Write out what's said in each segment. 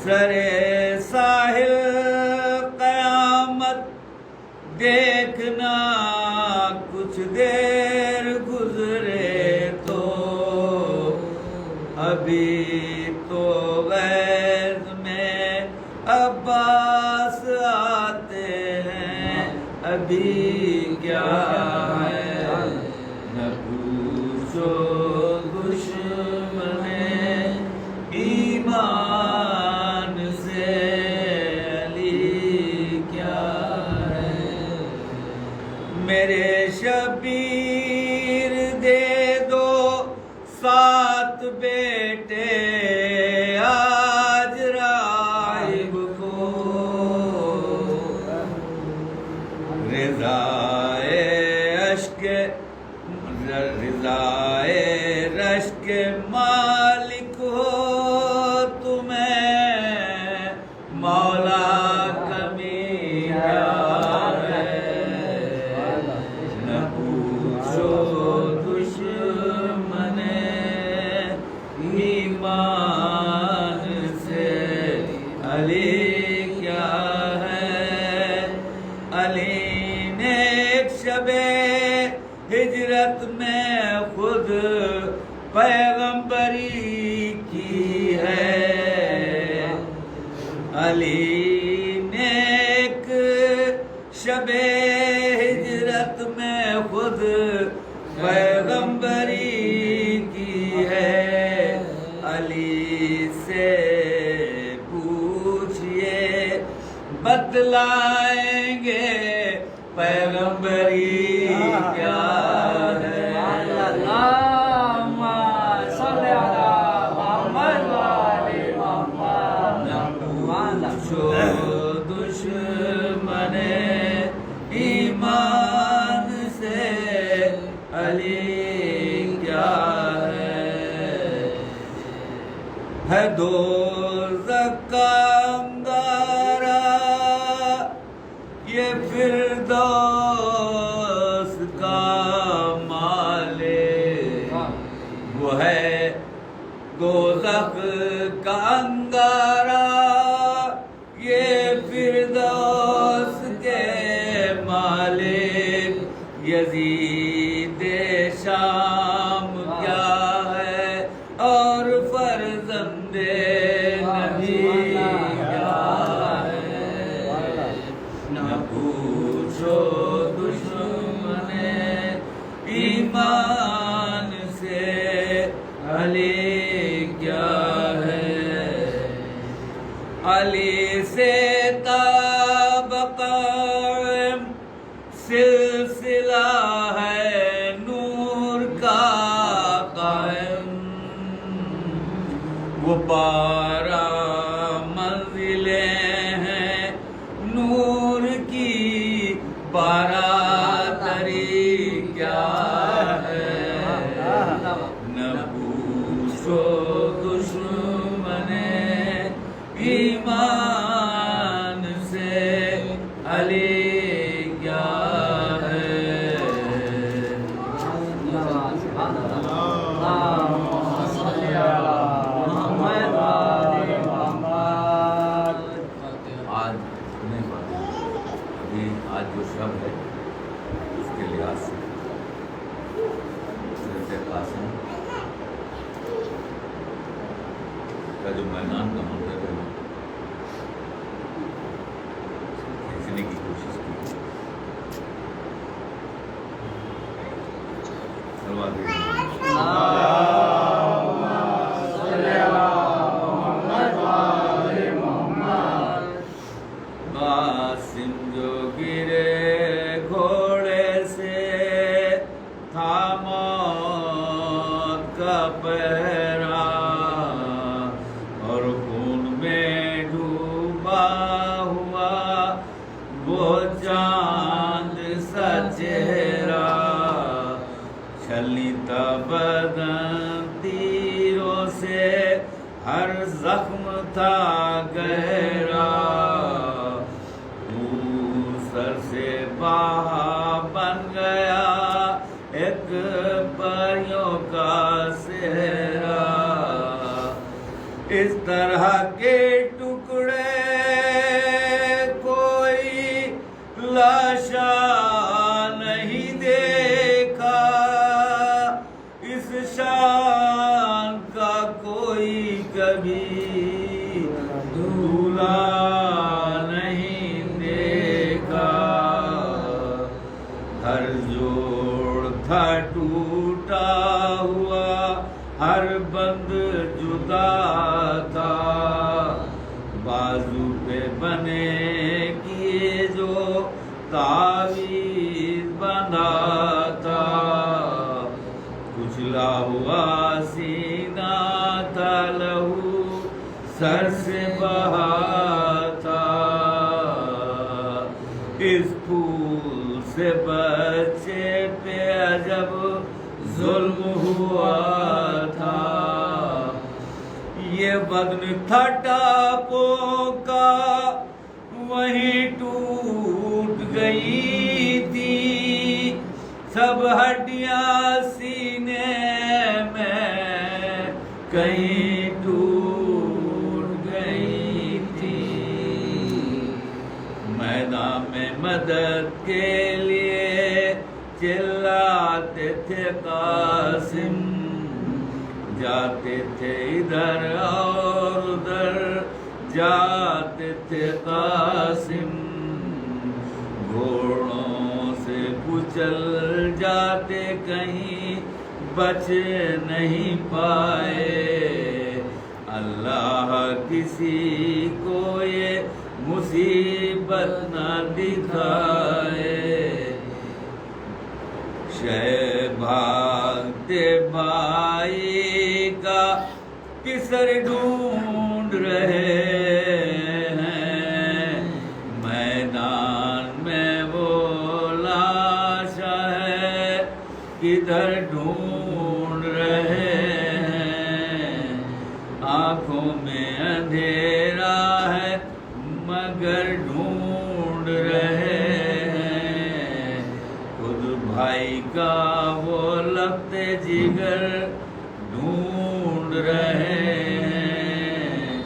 سرے ساحل قیامت دیکھنا کچھ دیر گزرے تو ابھی تو غیظ میں عباس آتے ہیں ابھی کیا ہے نہ پوچھو دشمن ایمان سے علی کیا ہے میرے شبیر دے دو 7 بیٹے آج رائب کو رضائے رشک مالک ہو تمہیں مولا کمی کیا ہے نہ پوچھو دشمن ایمان سے علی کیا ہے علی نے ایک شب ہجرت میں خود پیغمبری کی ہے علی نے ایک شب ہجرت میں خود پیغمبری کی ہے علی سے پوچھئے بتلائیں گے پیغمبری کیا ہے دشمن ایمان سے علی کیا ہے دوزخ کا انگارہ یہ فردوس کا مالک وہ ہے دوزخ کا انگارہ یہ فردوس کے مالک یزید شام کیا ہے اور فرزند نبی کیا ہے نہ پوچھو دشمن ایمان سے علی کیا ہے علی سے تاب قائم سلسلہ ہے نور کا قائم وہ 12 منزلیں ہیں نور کی 12 دری کیا ہے نہ پوچھو دشمن ایمان سے علی کیا ہے آج جو شب ہے اس کے لحاظ سے حضرت قاسم کا جو میدان کا منظر ہے کھینچنے کی کوشش کی قاسم جو گرے گھوڑے سے تھا موت کا پہرا اور خون میں ڈوبا ہوا وہ چاند سا چہرہ چھلیتا بدن تیروں سے ہر زخم تھا گہرا سر سے باہا بن گیا ایک پریوں کا صحرا اس طرح کے ٹکڑے کوئی لاشا نہیں دیکھا، اس شان کا کوئی کبھی دھولا نہیں دیکھا۔ ہر جوڑ تھا ٹوٹا ہوا، ہر بند جدا تھا، بازو پہ بنے کیے جو تعویذ بندھا تھا، کچلا ہوا سینہ تھا، لہو سر سے بہا تھا، اس پھول سے بچے پہ عجب ظلم ہوا تھا، یہ بدن تھا ٹاپوں کا وہیں ٹوٹ گئی تھی، سب ہڈیاں سینے میں کہیں ٹوٹ گئی تھی، میدان میں مدد کے لیے چلاتے تھے قاسم، جاتے تھے ادھر اور ادھر جاتے تھے قاسم، گھوڑوں سے کچل جاتے کہیں بچ نہیں پائے، اللہ کسی کو یہ مصیبت نہ دکھائے، شے بھاگتے بھائی کا کسر ڈھونڈ رہے ہیں، میدان میں وہ لاش ہے کدھر ڈھونڈ رہے ہیں، آنکھوں میں اندھیرا ہے مگر ڈھونڈ رہے ہیں، خود بھائی کا وہ لفظ جگر ڈھونڈ رہے ہیں،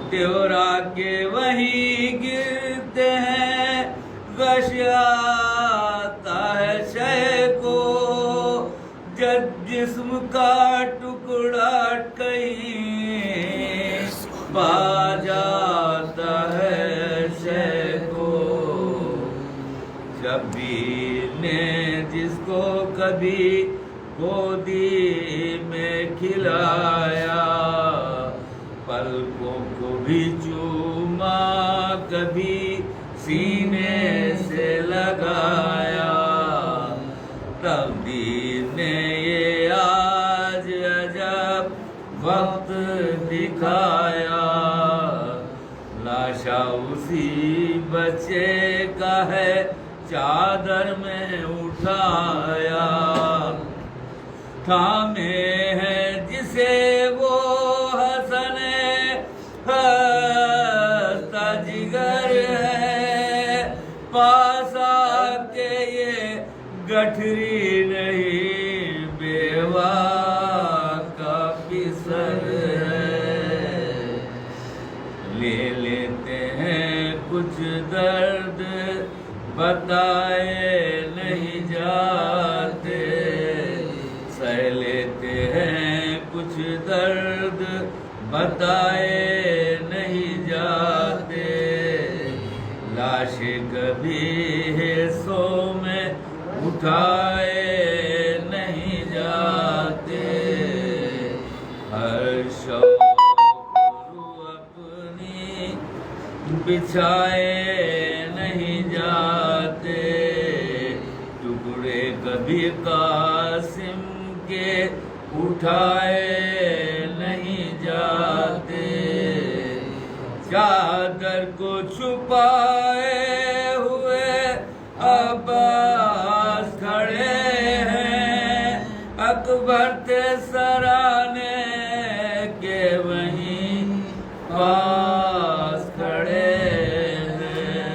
تیورا کے وہیں گرتے ہیں، غش آتا ہے شے کو، جب جسم کا ٹکڑا کہیں پا جاتا ہے شے کو، شبیر نے جس کو کبھی گودی میں کھلایا، پلکوں کو بھی چوما کبھی سینے سے لگایا، تقدیر نے یہ آج عجب وقت دکھایا، لاشا اسی بچے کا ہے چادر میں اٹھایا، تھامے ہیں جسے وہ حسن ہستا جگر ہے، پاس آ کے یہ گٹھری نہیں بیوہ کا پسر ہے، لے لیتے ہیں کچھ درد بتائے نہیں جاتے، سہ لیتے ہیں کچھ درد بتائے نہیں جاتے، لاشیں کبھی حصوں میں اٹھائے نہیں جاتے، ہر شوق رو اپنی بچھائے نہیں جاتے، ٹکڑے کبھی قاسم کے اٹھائے نہیں جاتے، چادر کو چھپائے ہوئے عباس کھڑے ہیں، اکبر تھے سرانے کے وہیں پاس کھڑے ہیں،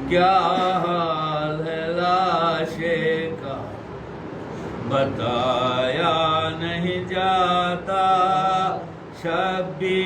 کیا حال ہے لاشے کا بتایا نہیں جاتا، شبیر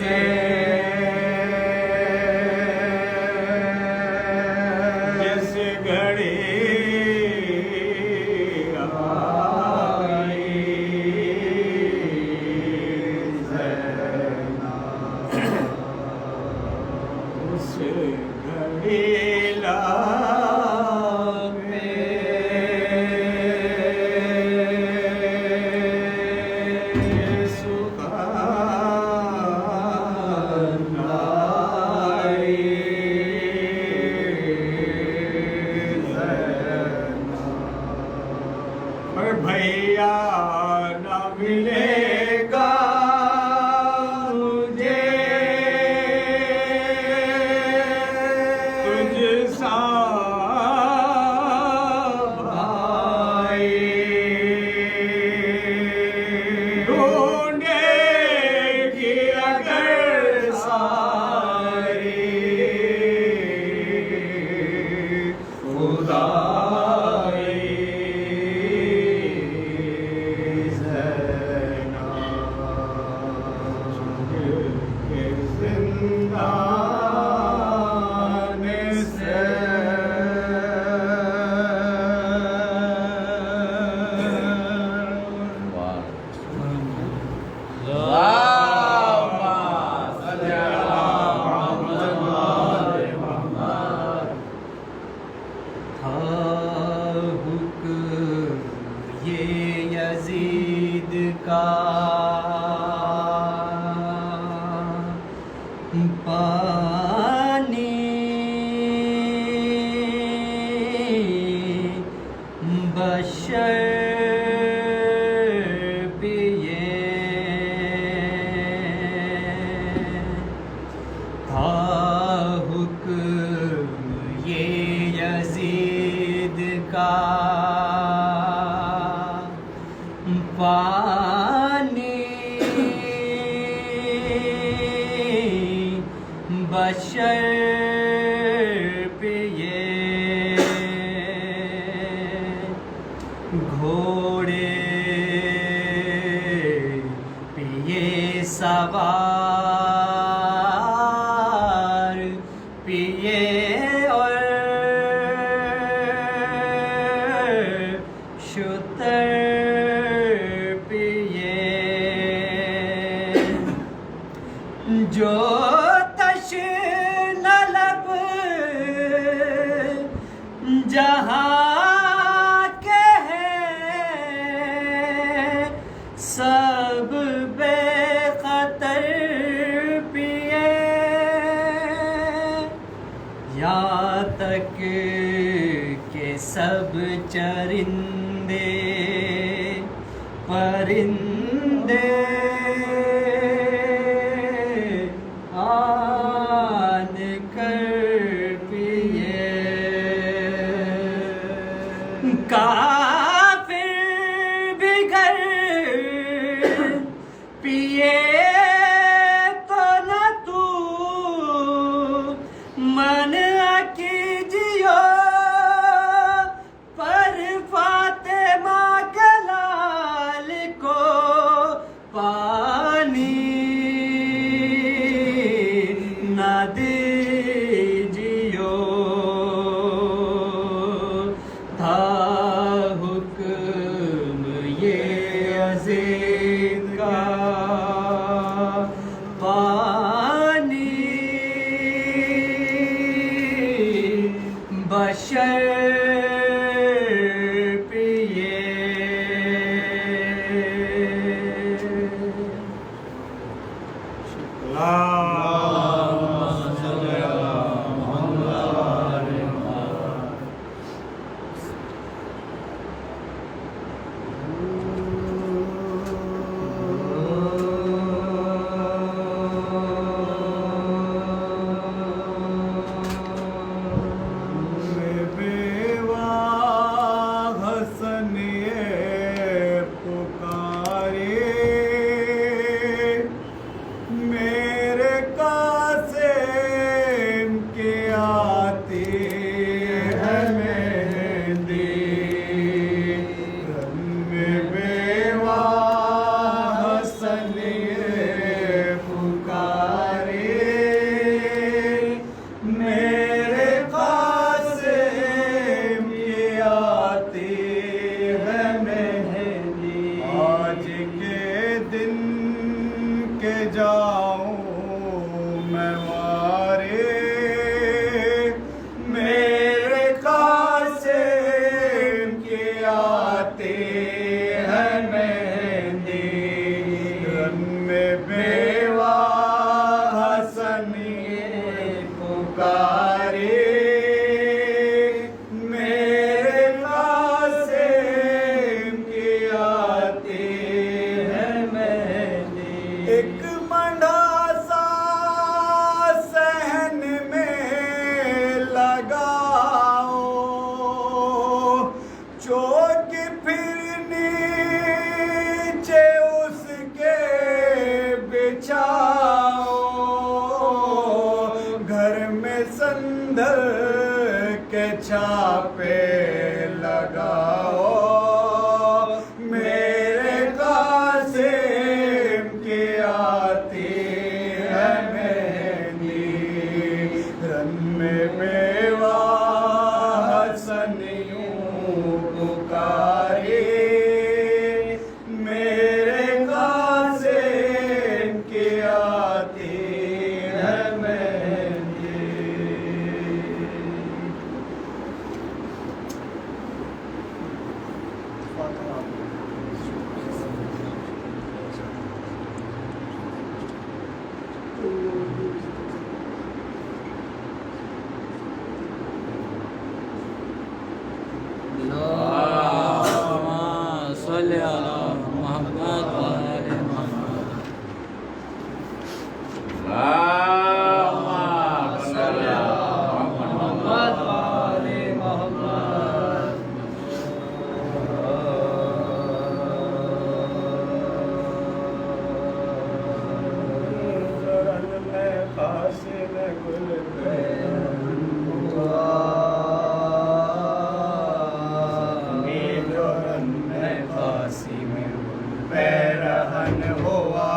سے جس گھڑی آئی زینب اس گھڑی بھیا نہ ملے گا مجھے تجھ سا بھائی ڈھونڈے گی اگر ساری خدا یزید کا پانی بشر پیے تھا حکم یہ یزید کا پانی بشر پیے گھوڑے پیے سوار پیے اور شتر جو تشنہ لب جہاں کے ہیں سب بے خطر پیے یہاں تک کہ سب چرندے پرندے آن کر پیے کافر بھی گر پیے تو نہ تو منع کیجیو پر فاطمہ کے لال کو پانی نہ دیجیو تھا حکم یہ یزید کا پانی بشر پیے میرے کا ہوں میں وارے میرے قاسم کے آتے ہیں مہندی رن میں بیوہ حسنی پکارے ایک منڈاسا صحن میں لگاؤ چوک پھر نیچے اس کے بچھاؤ گھر میں سندھل کے چھاپے لگاؤ میرے قاسم کی آتی ہے مہندی رن میں بیوہ حسنیوں پکاری میرے قاسم کی آتی ہے مہندی اللهم صل على محمد وآل محمد اللهم صل على محمد وآل محمد قاسم گل قاسم پیرہن ہوا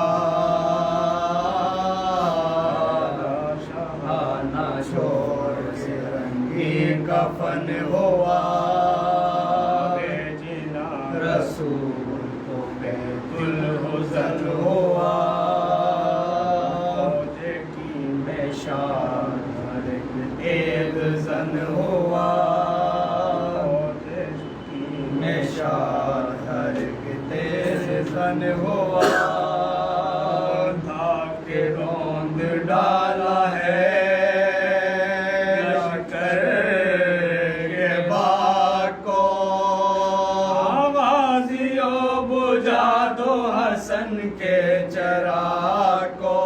شہانہ شور سے رنگی کفن ہوا بھیجنا رسول کو بیت الحزن ہوا موجے کی میشان ہر ایک زن ہوا موجے کی میشان ہر تیز زن ہوا تھا کہ روند ڈالا ہے لشکر کے باغ کو آوازیوں بجھا دو حسن کے چراغ کو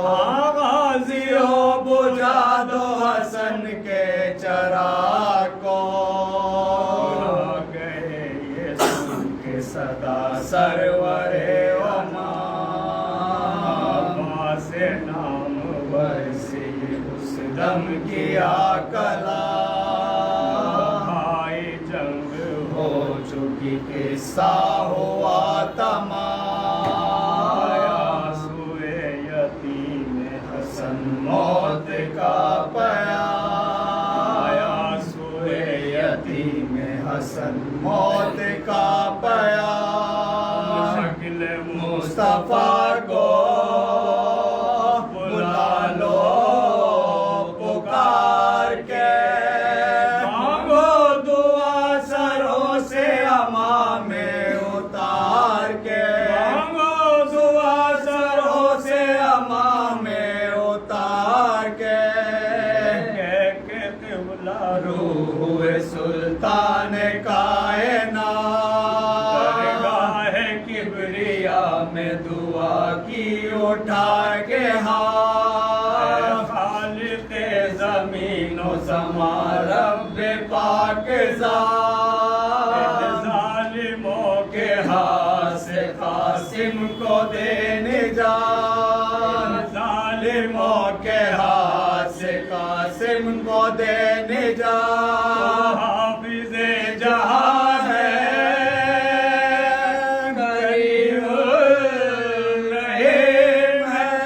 آوازیوں بجھا دو حسن کے چراغ کو گئے یہ سن کے صدا سرور عباس نام برسی اس دم کیا کلا بھائی جنگ ہو چکی قصہ ہوا تمام سوئے یتیم حسن موت کا پیام سوئے یتیم حسن موت کا پیام شکل مصطفیٰ کو بلا لو پکار کے مانگو دعا سروں سے امام میں اتار کے مانگو دعا سروں سے امام میں اتار کے قبلہ روح سلطان کائنات درگاہ کبریا میں دعا کی اٹھا کے ہاتھ خالق زمین و زمان رب پاک ذات ظالموں کے ہاتھ سے قاسم کو دے نجات ظالموں کے ہاتھ سے قاسم کو دے نجات حافظ جہاں ہے کریم الرحیم ہے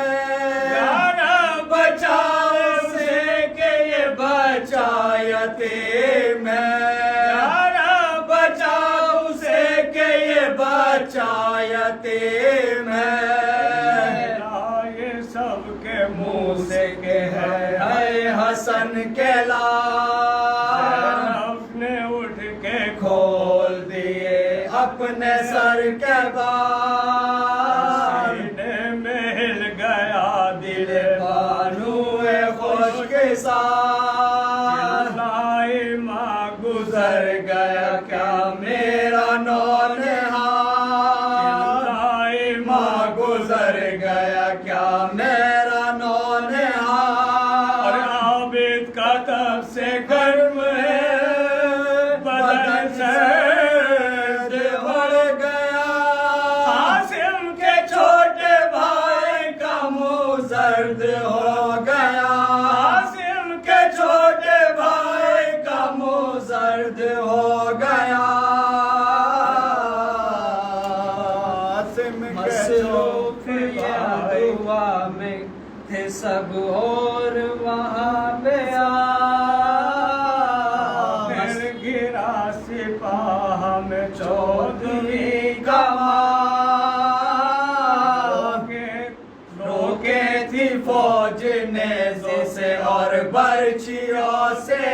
جانا بچاؤ سے کہ یہ بچا یتیم ہے جانا بچاؤ سے کہ یہ بچا یتیم ہے سب کے منہ سے کہ ہے حسن کے لال نے اٹھ کے کھول دیے اپنے سر کے بال سینے میں ہل گیا دل بانو خوش کے ساتھ لائی ماں گزر گیا کیا میرا نونہار لائی ماں گزر گیا کیا میرا نونہار اور عابد کا تب سے گرم ہے بدن سرد ہو گیا قاسم کے چھوٹے بھائی کا منہ زرد ہو گیا قاسم کے چھوٹے بھائی کا منہ زرد ہو گیا مصروف یہ دعا میں تھے سب اور وہاں پہ پھر گرا سپاہ میں چودھری کا روکے تھی فوج نیزے سے اور برچھیوں سے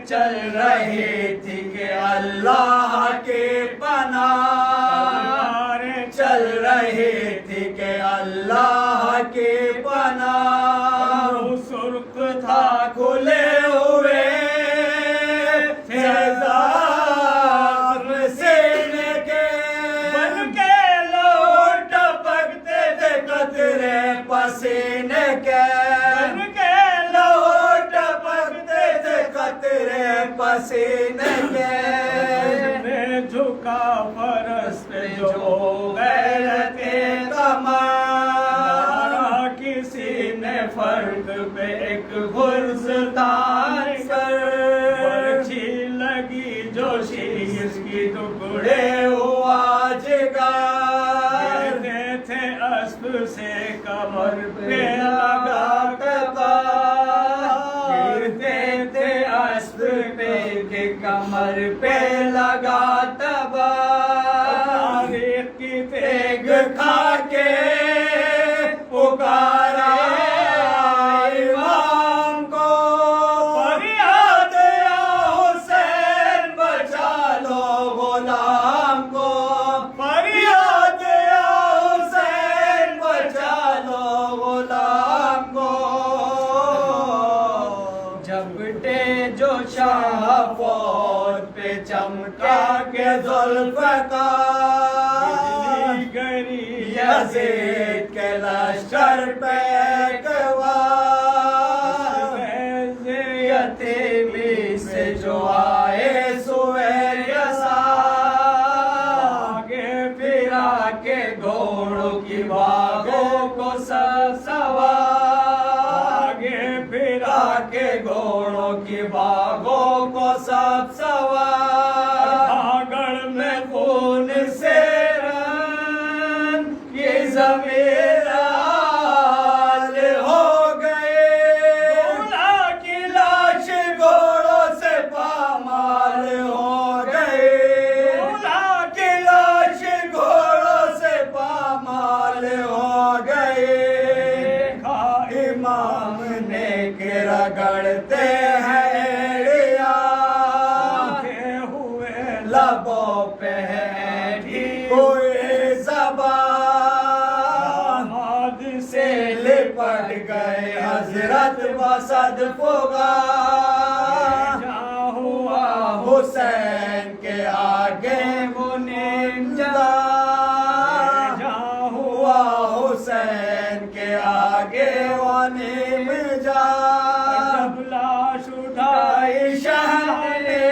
چل رہی تھی کہ اللہ کے پناہ چل رہی تھی کہ اللہ کے پناہ سرخ تھا کھلے ہوئے سینے کے بن کے لو ٹپکتے تھے قطرے پسینے کے بن کے لو ٹپکتے تھے قطرے پسینے کے جھکا فرس پہ جو غیرت کمار کسی نے فرق پہ ایک غرض تان کر برچھی لگی جو شیر کی ٹکڑے ہوا جگر گرتے تھے اسب سے کمر پہ لگا کبار گرتے تھے اسب پہ کہ کمر پہ لگا تبار کی تیگ کھا کے پکارا امام کو فریاد یا حسین بچا لو غلام کو فریاد یا حسین بچا لو غلام کو جھپٹے جو شاہ فوج پہ چمکا کے ذوالفقار گری یزید کے لشکر پہ یتیمی سے جو آئے سویر آگے پھرا کے گھوڑوں کی باغوں کو سب سوار آگے پھرا کے گھوڑوں کی باغوں کو سب سوار آگڑ میں خون سے رن کی زمین آل ہو گئے بولا کی لاش گھوڑوں سے پامال ہو گئے بولا کی لاش گھوڑوں سے پامال ہو گئے امام نے کہ رگڑتے ہیں لبوں پہ کوئی زبان ہاتھ سے لپٹ گئے حضرت بسد پوگا ہوا حسین کے آگے وہ نمجا ہوا حسین کے آگے وہ نمجا جب لاش اٹھائی شہر نے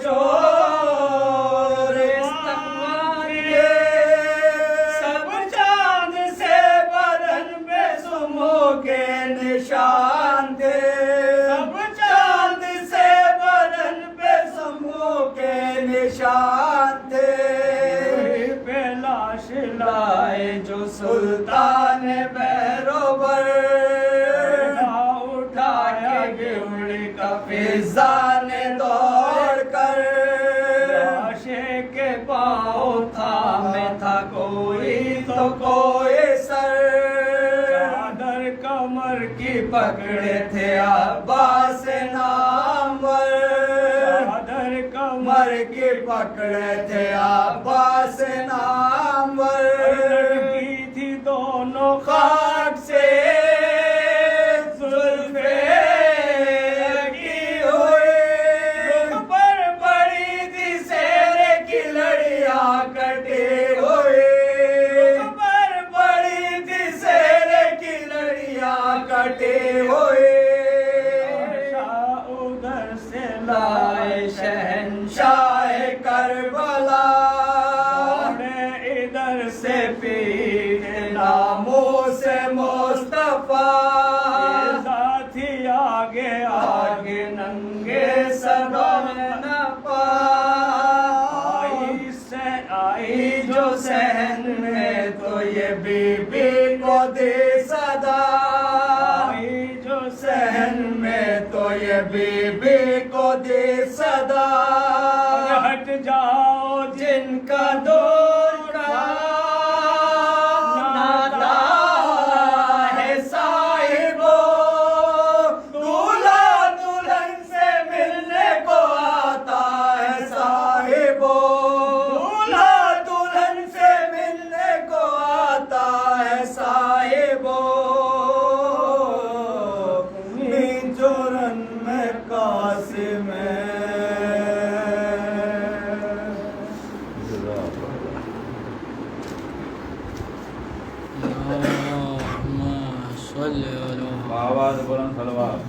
چور استقبال سب چاند سے بدن پہ سمو کے نشان تھے سب چاند سے بدن پہ سمو کے نشان تھے پہ لاش لائے جو سلطان بیروبر اٹھایا گھوڑ کا فضا نے دوڑ کر لاشے کے پاؤں تھامے تھا کوئی تو کوئی سر چادر کمر کی پکڑے تھے عباس نامور چادر کمر کی پکڑے تھے عباس نامور کی تھی دونوں خاک سے ادھر سے لائے شہنشاہ کربلا ادھر سے پیر ناموس مصطفیٰ ساتھی آگے آگے ننگے صدر نہ آئی جو سہن میں تو یہ بی بی کو دے صدا سہن میں تو یہ بی بی کو دے صدا ہٹ جاؤ جن کا دور کا ناتا ہے صاحبو دولہا دلہن سے ملنے کو آتا ہے صاحبو دولہا دلہن سے ملنے کو آتا ہے صاحبو جورن میں قاسم اللهم صل على آواز بلند صلوات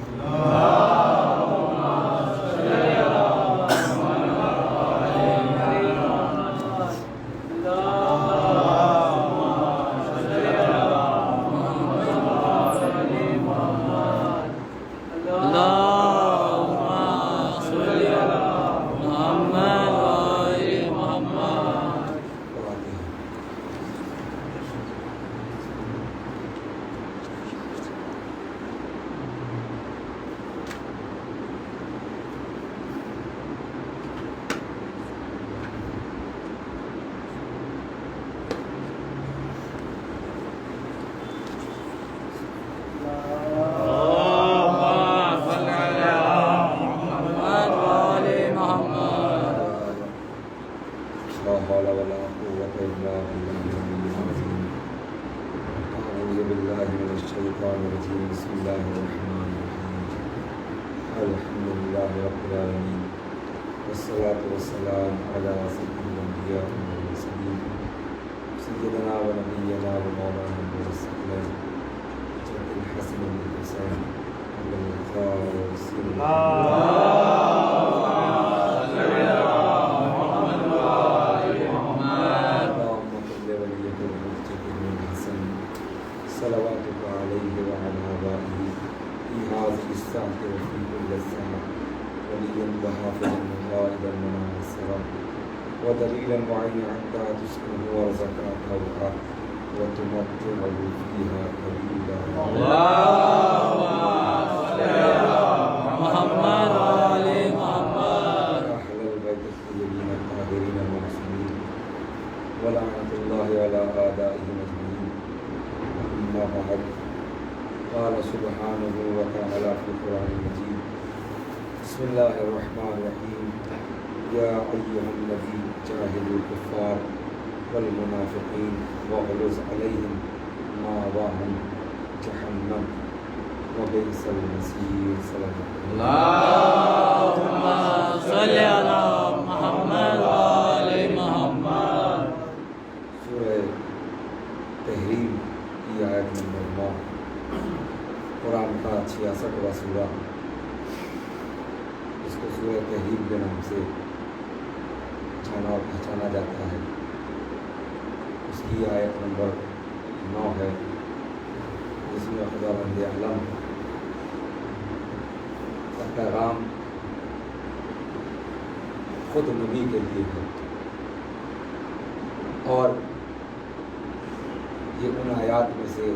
بسم الله الرحمن الرحيم الحمد لله رب العالمين والصلاة والسلام على سيد الأنبياء والمرسلين سيدنا ونبينا ومولانا الرسول الحسن بن الحسين على الإخاء والسير صلواتك عليه وعلى آبائه في هذه الساعة وفي كل الساعة وليا وحافظا وقائدا وناصرا ودليلا وعينا حتى تسكنه ورزقك طوعا وتمتعه فيها قليلا اللهم صل على محمد وعلى محمد أهل البيت الطيبين الطاهرين المعصومين ولعنة الله على أعدائهم أجمعين أما بعد قال سبحانه وتعالى في القرآن المجيد بسم الله الرحمن الرحيم يا أيها النبي جاهد الكفار والمنافقين واغلظ عليهم مأواهم جهنم وبئس المصير صلى اللهم صل على محمد وعلى محمد سورہ تحریم کی آیت نمبر 9 قرآن کا 66واں سورہ اس کو سورہ تحریم کے نام سے جانا اور پہچانا جاتا ہے. اس کی آیت نمبر 9 ہے جس میں خداوند عالم کا پیغام خود نبی کے لیے ہے اور یہ ان آیات میں سے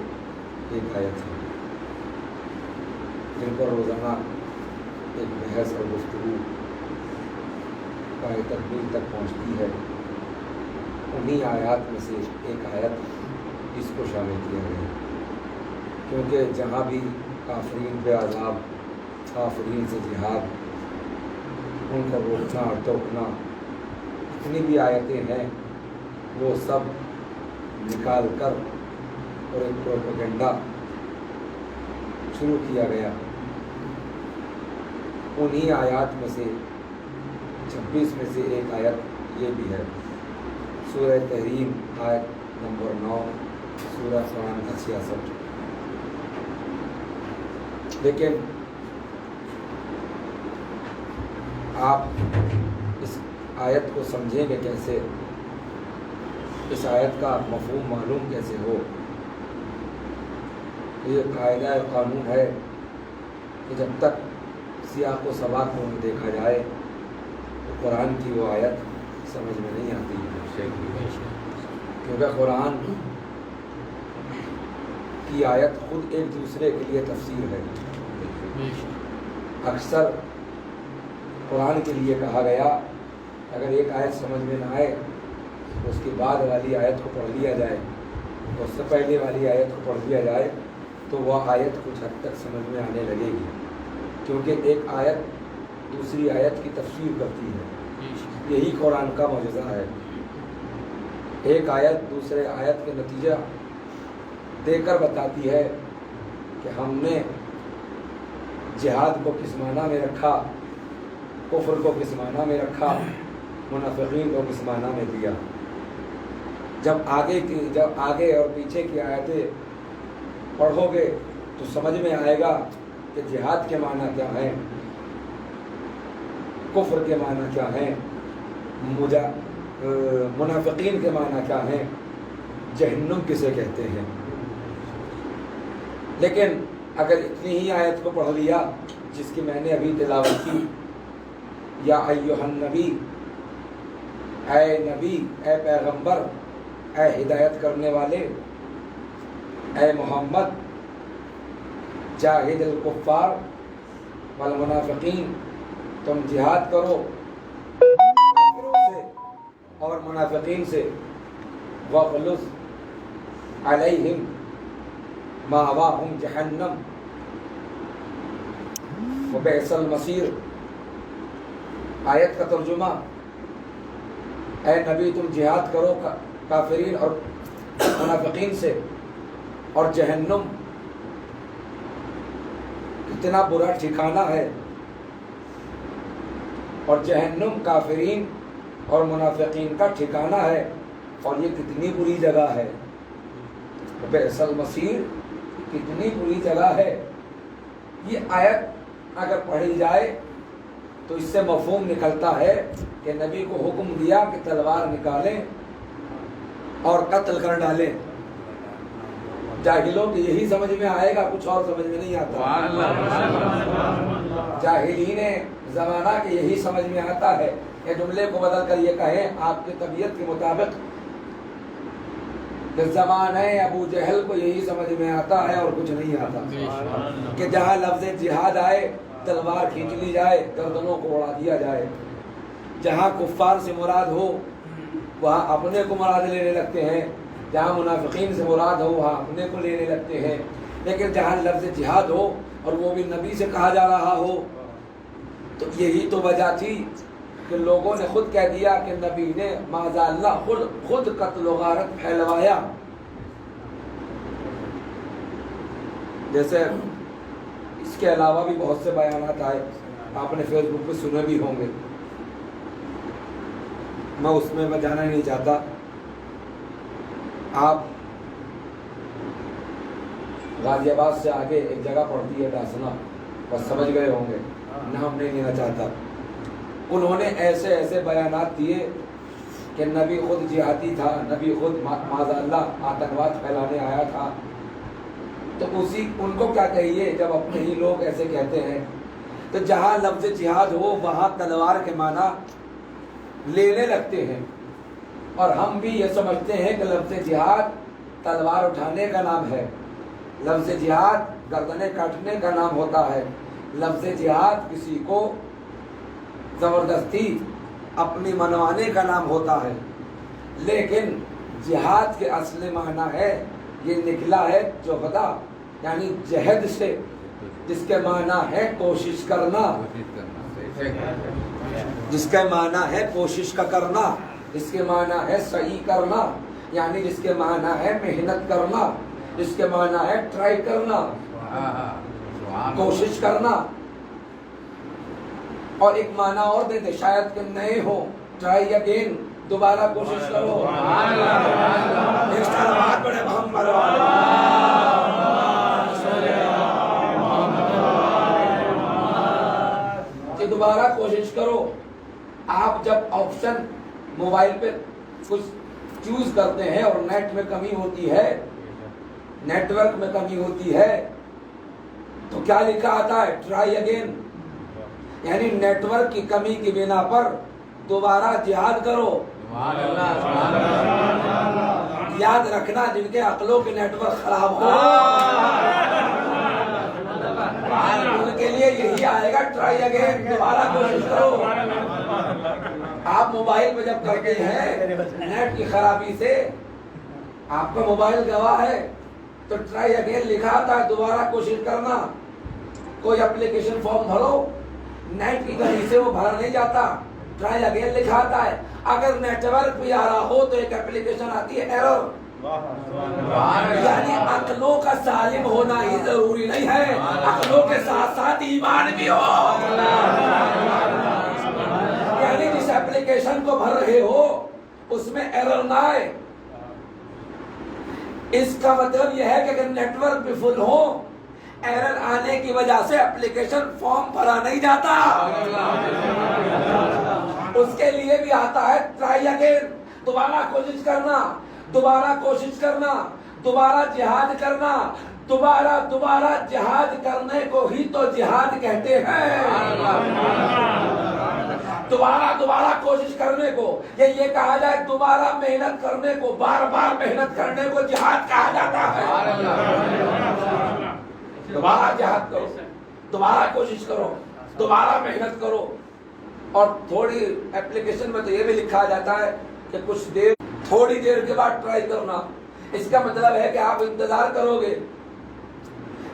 ایک آیت ہے جن پر روزانہ ایک بحث اور گفتگو تکمیل تک پہنچتی ہے. انہی آیات میں سے ایک آیت کو شامل کیا گیا، کیونکہ جہاں بھی کافرین پہ عذاب، کافرین سے جہاد، ان کو روکنا اور ٹوکنا، جتنی بھی آیتیں ہیں وہ سب نکال کر اور ایک پروپیگنڈا شروع کیا گیا۔ انہی آیات میں سے 26 میں سے ایک آیت یہ بھی ہے، سورہ تحریم آیت نمبر 9، سورہ قرآن کا 66۔ لیکن آپ اس آیت کو سمجھیں گے کیسے، اس آیت کا مفہوم معلوم کیسے ہو؟ یہ قاعدہ قانون ہے کہ جب تک سیاق و سباق کو دیکھا جائے تو قرآن کی وہ آیت سمجھ میں نہیں آتی ہے، کیونکہ قرآن کی آیت خود ایک دوسرے کے لیے تفسیر ہے۔ اکثر قرآن کے لیے کہا گیا اگر ایک آیت سمجھ میں نہ آئے تو اس کے بعد والی آیت کو پڑھ لیا جائے، تو اس سے پہلے والی آیت کو پڑھ لیا جائے تو وہ آیت کچھ حد تک سمجھ میں آنے لگے گی، کیونکہ ایک آیت دوسری آیت کی تفسیر کرتی ہے۔ یہی قرآن کا معجزہ ہے، ایک آیت دوسرے آیت کے نتیجہ دے کر بتاتی ہے کہ ہم نے جہاد کو کس معنی میں رکھا، کفر کو کس معنی میں رکھا، منافقین کو کس معنی میں دیا۔ جب آگے اور پیچھے کی آیتیں پڑھو گے تو سمجھ میں آئے گا کہ جہاد کے معنی کیا ہیں، کفر کے معنی کیا ہیں، منافقین کے معنی کیا ہیں، جہنم کسے کہتے ہیں۔ لیکن اگر اتنی ہی آیت کو پڑھ لیا جس کی میں نے ابھی تلاوت کی، یا ایھا النبی، اے نبی، اے پیغمبر، اے ہدایت کرنے والے، اے محمد، جاہد الکفار والمنافقین، تم جہاد کرو کافروں سے اور منافقین سے، وَاغْلُظْ عَلَيْهِمْ مَأْوَاهُمْ جَهَنَّمُ وَبِئْسَ الْمَصِيرُ۔ آیت کا ترجمہ، اے نبی تم جہاد کرو کافرین اور منافقین سے، اور جہنم کتنا برا ٹھکانہ ہے، اور جہنم کافرین اور منافقین کا ٹھکانہ ہے، اور یہ کتنی بری جگہ ہے، بئس المصیر، کتنی بری جگہ ہے۔ یہ آیت اگر پڑھی جائے تو اس سے مفہوم نکلتا ہے کہ نبی کو حکم دیا کہ تلوار نکالیں اور قتل کر ڈالیں۔ جاہلوں کی یہی سمجھ میں آئے گا، کچھ اور سمجھ میں نہیں آتا۔ جاہلین زمانہ کے یہی سمجھ میں آتا ہے، یہ جملے کو بدل کر یہ کہیں آپ کی طبیعت کے مطابق کہ زمانہ ابو جہل کو یہی سمجھ میں آتا ہے اور کچھ نہیں آتا، کہ جہاں لفظ جہاد آئے تلوار کھینچ لی جائے، گردنوں کو اڑا دیا جائے۔ جہاں کفار سے مراد ہو وہاں اپنے کو مراد لینے لگتے ہیں، جہاں منافقین سے مراد ہو وہاں اپنے کو لینے لگتے ہیں۔ لیکن جہاں لفظ جہاد ہو اور وہ بھی نبی سے کہا جا رہا ہو، تو یہی تو وجہ تھی کہ لوگوں نے خود کہہ دیا کہ نبی نے معاذ اللہ خود قتل و غارت پھیلوایا۔ جیسے اس کے علاوہ بھی بہت سے بیانات آئے، آپ نے فیس بک پہ سنے بھی ہوں گے، میں اس میں جانا ہی نہیں چاہتا۔ آپ غازی آباد سے آگے ایک جگہ پڑتی ہے ڈاسنا، بس سمجھ گئے ہوں گے، نام نہیں لینا چاہتا۔ انہوں نے ایسے بیانات دیے کہ نبی خود جہادی تھا، نبی خود معاذ اللہ آتنکواد پھیلانے آیا تھا۔ تو ان کو کیا کہیے جب اپنے ہی لوگ ایسے کہتے ہیں؟ تو جہاں لفظ جہاد ہو وہاں تلوار کے معنی لینے لگتے ہیں، اور ہم بھی یہ سمجھتے ہیں کہ لفظ جہاد تلوار اٹھانے کا نام ہے، لفظ جہاد گردنیں کاٹنے کا نام ہوتا ہے، لفظ جہاد کسی کو زبردستی اپنی منوانے کا نام ہوتا ہے۔ لیکن جہاد کے اصل معنی ہے یہ نکلا ہے جہدا یعنی جہد سے، جس کے معنی ہے کوشش کرنا، جس کے معنی ہے کوشش کا کرنا، جس کے معنی ہے صحیح کرنا، یعنی جس کے معنی ہے محنت کرنا، جس کے معنی ہے ٹرائی کرنا، کوشش کرنا۔ اور ایک معنی اور دے دے، شاید کہ نئے ہو، ٹرائی اگین، دوبارہ کوشش کرو۔ ایک سال بعد بڑے محمد کہ دوبارہ کوشش کرو۔ آپ جب آپشن موبائل پہ کچھ چوز کرتے ہیں اور نیٹ میں کمی ہوتی ہے، نیٹ ورک میں کمی ہوتی ہے، تو کیا لکھا آتا ہے؟ ٹرائی اگین، یعنی نیٹ ورک کی کمی کی بنا پر دوبارہ جہاد کرو۔ یاد رکھنا جن کے عقلوں کے نیٹ ورک خراب ہو ان کے لیے یہی آئے گا، ٹرائی اگین، دوبارہ کوشش کرو۔ آپ موبائل پہ جب کرتے ہیں نیٹ کی خرابی سے، آپ کا موبائل گواہ ہے، تو ٹرائی اگین لکھا آتا ہے، دوبارہ کوشش کرنا۔ کوئی اپلیکیشن فارم بھرو، نیٹ کی کمی سے وہ بھرا نہیں جاتا، ٹرائی اگین لکھا آتا ہے۔ اگر نیٹ ورک بھی آ رہا ہو تو ایک اپلیکیشن آتی ہے ایرر، یعنی عقلوں کا سالم ہونا ہی ضروری نہیں ہے، عقلوں کے ساتھ ساتھ ایمان بھی ہو، یعنی جس اپلیکیشن کو بھر رہے ہو اس میں ایرر نہ آئے۔ اس کا مطلب یہ ہے کہ اگر نیٹ ورک بھی فل ہو، ایرر آنے کی وجہ سے اپلیکیشن فارم بھرا نہیں جاتا، اس کے لیے بھی آتا ہے ٹرائی اگین، دوبارہ کوشش کرنا، دوبارہ کوشش کرنا، دوبارہ جہاد کرنا۔ دوبارہ جہاد کرنے کو ہی تو جہاد کہتے ہیں، دوبارہ کوشش کرنے کو، یہ کہا جائے دوبارہ محنت کرنے کو، بار بار محنت کرنے کو جہاد کہا جاتا ہے۔ دوبارہ جہاد کرو، دوبارہ کوشش کرو، دوبارہ محنت کرو۔ اور تھوڑی اپلیکیشن میں تو یہ بھی لکھا جاتا ہے کہ کچھ دیر، تھوڑی دیر کے بعد ٹرائی کرنا۔ اس کا مطلب ہے کہ آپ انتظار کرو گے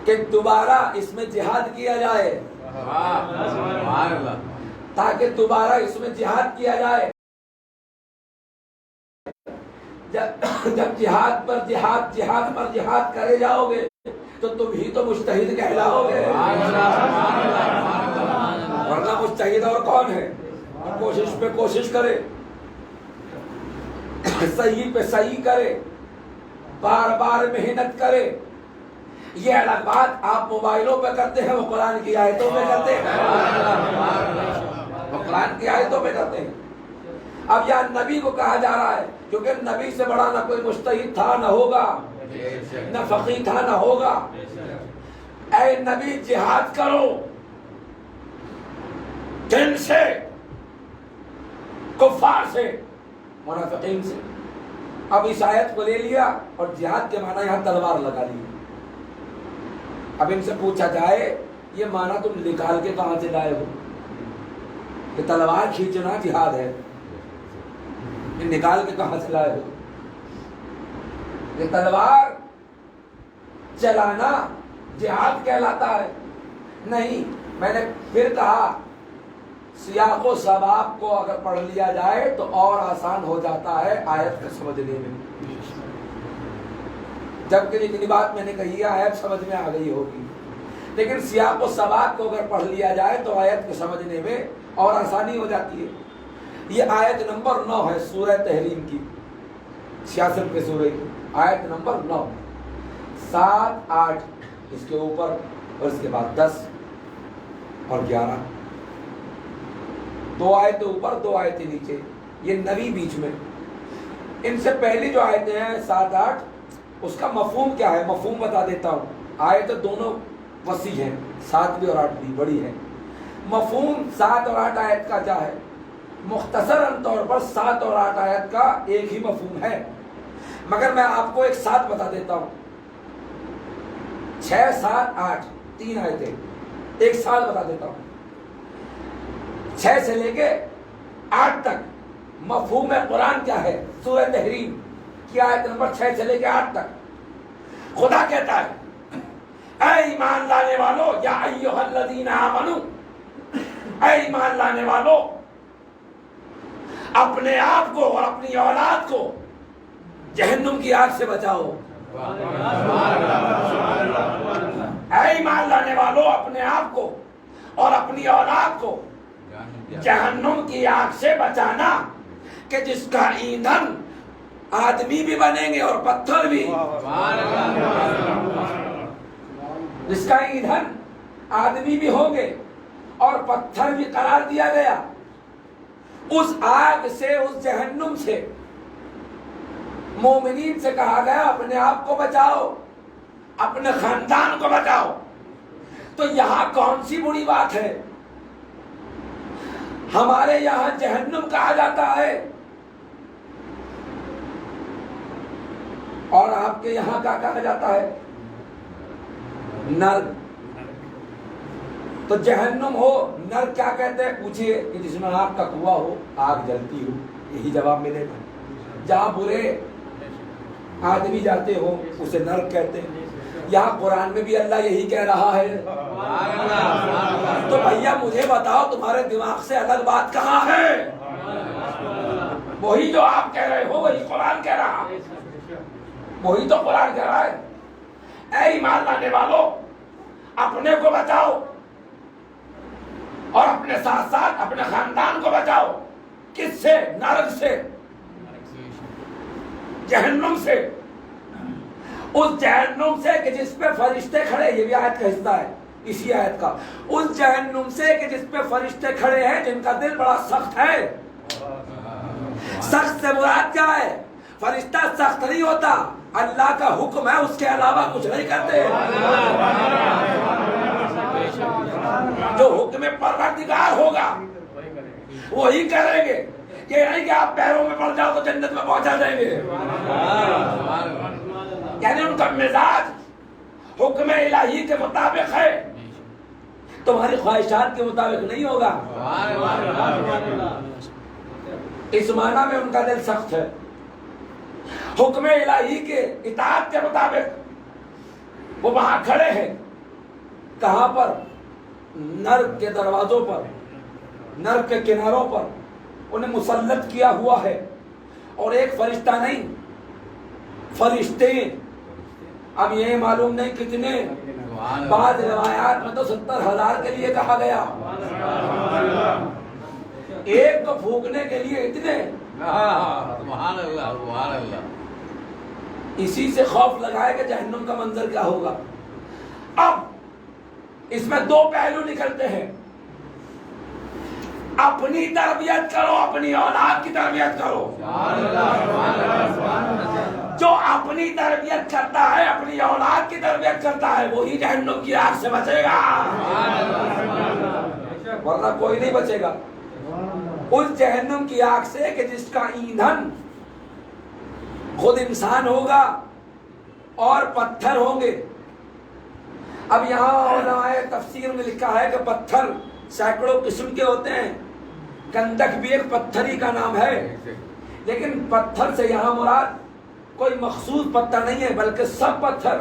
کہ دوبارہ اس میں جہاد کیا جائے، تاکہ دوبارہ اس میں جہاد کیا جائے۔ جب جہاد پر جہاد کرے جاؤ گے تو تم ہی تو مجتہد کہلاؤ گے، ورنہ مجتہد اور کون ہے؟ کوشش پہ کوشش کرے، صحیح پہ صحیح کرے، بار بار محنت کرے۔ یہ الگ بات آپ موبائلوں پہ کرتے ہیں، وہ قرآن کی آیتوں میں کرتے ہیں، وہ قرآن کی آیتوں میں کرتے ہیں۔ اب یہاں نبی کو کہا جا رہا ہے کیونکہ نبی سے بڑا نہ کوئی مجتہد تھا، نہ ہوگا، نہ فقیہ تھا، نہ ہوگا۔ اے نبی جہاد کرو جن سے، کفار سے، منافقین سے۔ اب اس آیت کو لے لیا اور جہاد کے معنی یہاں تلوار لگا لی۔ اب ان سے پوچھا جائے یہ معنی تم نکال کے کہاں سے لائے ہو کہ تلوار کھینچنا جہاد ہے، یہ نکال کے کہاں سے لائے ہو؟ یہ تلوار چلانا جہاد کہلاتا ہے؟ نہیں، میں نے پھر کہا سیاق و سباق کو اگر پڑھ لیا جائے تو اور آسان ہو جاتا ہے آیت کو سمجھنے میں، جبکہ اتنی بات میں نے کہی ہے آیت سمجھ میں آ گئی ہوگی، لیکن سیاق و سباق کو اگر پڑھ لیا جائے تو آیت کو سمجھنے میں اور آسانی ہو جاتی ہے۔ یہ آیت نمبر 9 ہے سورہ تحریم کی، 66 کے سورہ کی آیت نمبر 9، 7، 8 اس کے اوپر اور اس کے بعد 10 اور 11، 2 آیتیں اوپر 2 آیتیں نیچے، یہ نبی بیچ میں۔ ان سے پہلی جو آیتیں ہیں 7، 8، اس کا مفہوم کیا ہے؟ مفہوم بتا دیتا ہوں۔ آیتیں دونوں وسیع ہیں، 7 بھی اور 8 بھی بڑی ہے۔ مفہوم 7 اور 8 آیت کا کیا ہے؟ مختصراً طور پر 7 اور 8 آیت کا ایک ہی مفہوم ہے، مگر میں آپ کو ایک ساتھ بتا دیتا ہوں۔ 6، 7، 8 3 آیتیں ایک ساتھ بتا دیتا ہوں۔ 6 سے لے کے 8 تک مفہوم قرآن کیا ہے؟ سورہ تحریم کی آیت نمبر 6 سے لے کے 8 تک خدا کہتا ہے اے ایمان لانے والو یا ایھا الذین آمنو، اے ایمان لانے والو اپنے آپ کو اور اپنی اولاد کو جہنم کی آگ سے بچاؤ۔ اے ایمان لانے والو اپنے آپ کو اور اپنی اولاد کو جہنم کی آگ سے بچانا کہ جس کا ایندھن آدمی بھی بنیں گے اور پتھر بھی، جس کا ایندھن آدمی بھی ہوں گے اور پتھر بھی قرار دیا گیا۔ اس آگ سے، اس جہنم سے مومنین سے کہا گیا اپنے آپ کو بچاؤ، اپنے خاندان کو بچاؤ۔ تو یہاں کون سی بری بات ہے؟ ہمارے یہاں جہنم کہا جاتا ہے اور آپ کے یہاں کیا کہا جاتا ہے؟ نرک۔ تو جہنم ہو، نرک کیا کہتے ہیں؟ پوچھئے کہ جس میں آگ کا کنواں ہو، آگ جلتی ہو، یہی جواب ملے گا۔ جہاں برے آدمی جاتے ہو اسے نرک کہتے ہیں۔ یہاں قرآن میں بھی اللہ یہی کہہ رہا ہے۔ تو بھیا مجھے بتاؤ تمہارے دماغ سے الگ بات کہاں ہے؟ وہی جو آپ کہہ رہے ہو وہی قرآن کہہ رہا، وہی تو قرآن کہہ رہا ہے اے ایمان لانے والو اپنے کو بچاؤ اور اپنے ساتھ ساتھ اپنے خاندان کو بچاؤ۔ کس سے؟ نرک سے، جہنم سے۔ اس جہنم سے کہ جس پہ فرشتے کھڑے، یہ بھی آیت کا حصہ ہے اسی آیت کا، اس جہنم سے کہ جس پہ فرشتے کھڑے ہیں جن کا دل بڑا سخت ہے۔ سخت سے مراد کیا ہے؟ فرشتہ سخت نہیں ہوتا، اللہ کا حکم ہے اس کے علاوہ کچھ نہیں کرتے۔ جو حکم پروردگار ہوگا وہی کریں گے، یہ نہیں کہ آپ پیروں میں پڑ جاؤ تو جنت میں پہنچا جائیں گے۔ یعنی ان کا مزاج حکم الہی کے مطابق ہے، تمہاری خواہشات کے مطابق نہیں ہوگا۔ اس معنی میں ان کا دل سخت ہے، حکم الہی کے اطاعت کے مطابق وہ وہاں کھڑے ہیں۔ کہاں پر؟ نرک کے دروازوں پر، نرک کے کناروں پر انہیں مسلط کیا ہوا ہے، اور ایک فرشتہ نہیں، فرشتے۔ اب یہ معلوم نہیں کتنے، بعض روایات میں تو 70,000 کے لیے کہا گیا، ایک کو پھونکنے کے لیے اتنے۔ سبحان اللہ سبحان اللہ۔ اسی سے خوف لگائے کہ جہنم کا منظر کیا ہوگا۔ اب اس میں دو پہلو نکلتے ہیں، اپنی تربیت کرو، اپنی اولاد کی تربیت کرو۔ جو اپنی تربیت کرتا ہے، اپنی اولاد کی تربیت کرتا ہے، وہی جہنم کی آگ سے بچے گا، ورنہ کوئی نہیں بچے گا۔ اس جہنم کی آگ سے کہ جس کا ایندھن خود انسان ہوگا اور پتھر ہوں گے۔ اب یہاں علماء تفسیر میں لکھا ہے کہ پتھر سینکڑوں قسم کے ہوتے ہیں، گندک بھی ایک پتھر ہی کا نام ہے، لیکن پتھر سے یہاں مراد کوئی مخصوص پتھر نہیں ہے بلکہ سب پتھر۔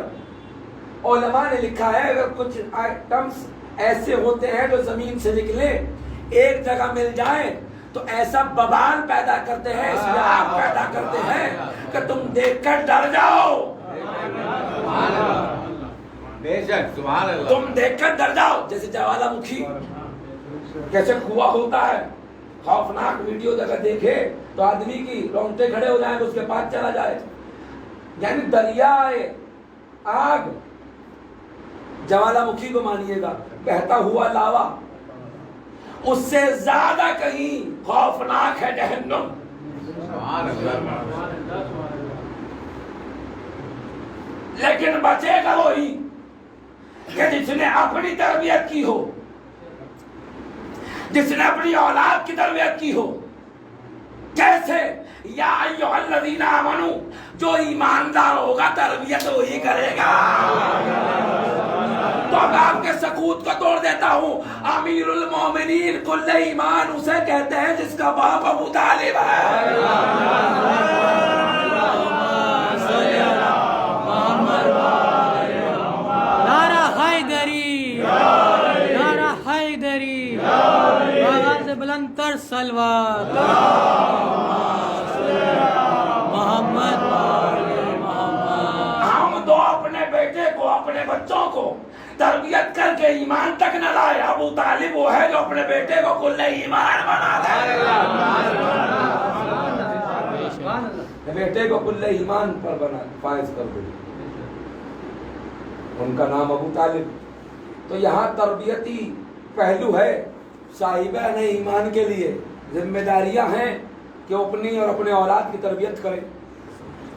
علماء نے لکھا ہے اگر کچھ آئٹمز ایسے ہوتے ہیں جو زمین سے نکلے ایک جگہ مل جائیں تو ایسا ببال پیدا کرتے ہیں، اس میں آگ پیدا کرتے ہیں کہ تم دیکھ کر ڈر جاؤ، بے شک سبحان اللہ، تم دیکھ کر ڈر جاؤ۔ جیسے جوالا مکھی کیسے کنواں ہوتا ہے، خوفناک ویڈیو اگر دیکھے تو آدمی کی رونگٹے کھڑے ہو جائیں، اس کے پاس چلا جائے۔ یعنی دریائے آگ جوالا مکھی کو مانیے گا، بہتا ہوا لاوا، اس سے زیادہ کہیں خوفناک ہے جہنم۔ سبحان اللہ۔ لیکن بچے گا وہی کہ جس نے اپنی تربیت کی ہو، جس نے اپنی اولاد کی تربیت کی ہو۔ کیسے؟ یا ایھا الذین آمنو، جو ایماندار ہوگا تربیت وہی کرے گا۔ تو اب آپ کے سکوت کو توڑ دیتا ہوں، امیر المومنین کل ایمان اسے کہتے ہیں جس کا باپ ابو طالب ہے۔ محمد اپنے بیٹے کو اپنے بچوں کو تربیت کر کے ایمان تک نہ لائے، ابو طالب وہ ہے جو اپنے بیٹے کو کل ایمان بنا دے، بیٹے کو کل ایمان پر بنا فائز کر دے، ان کا نام ابو طالب۔ تو یہاں تربیتی پہلو ہے صاحبان ایمان کے لیے، ذمہ داریاں ہیں کہ اپنی اور اپنے اولاد کی تربیت کریں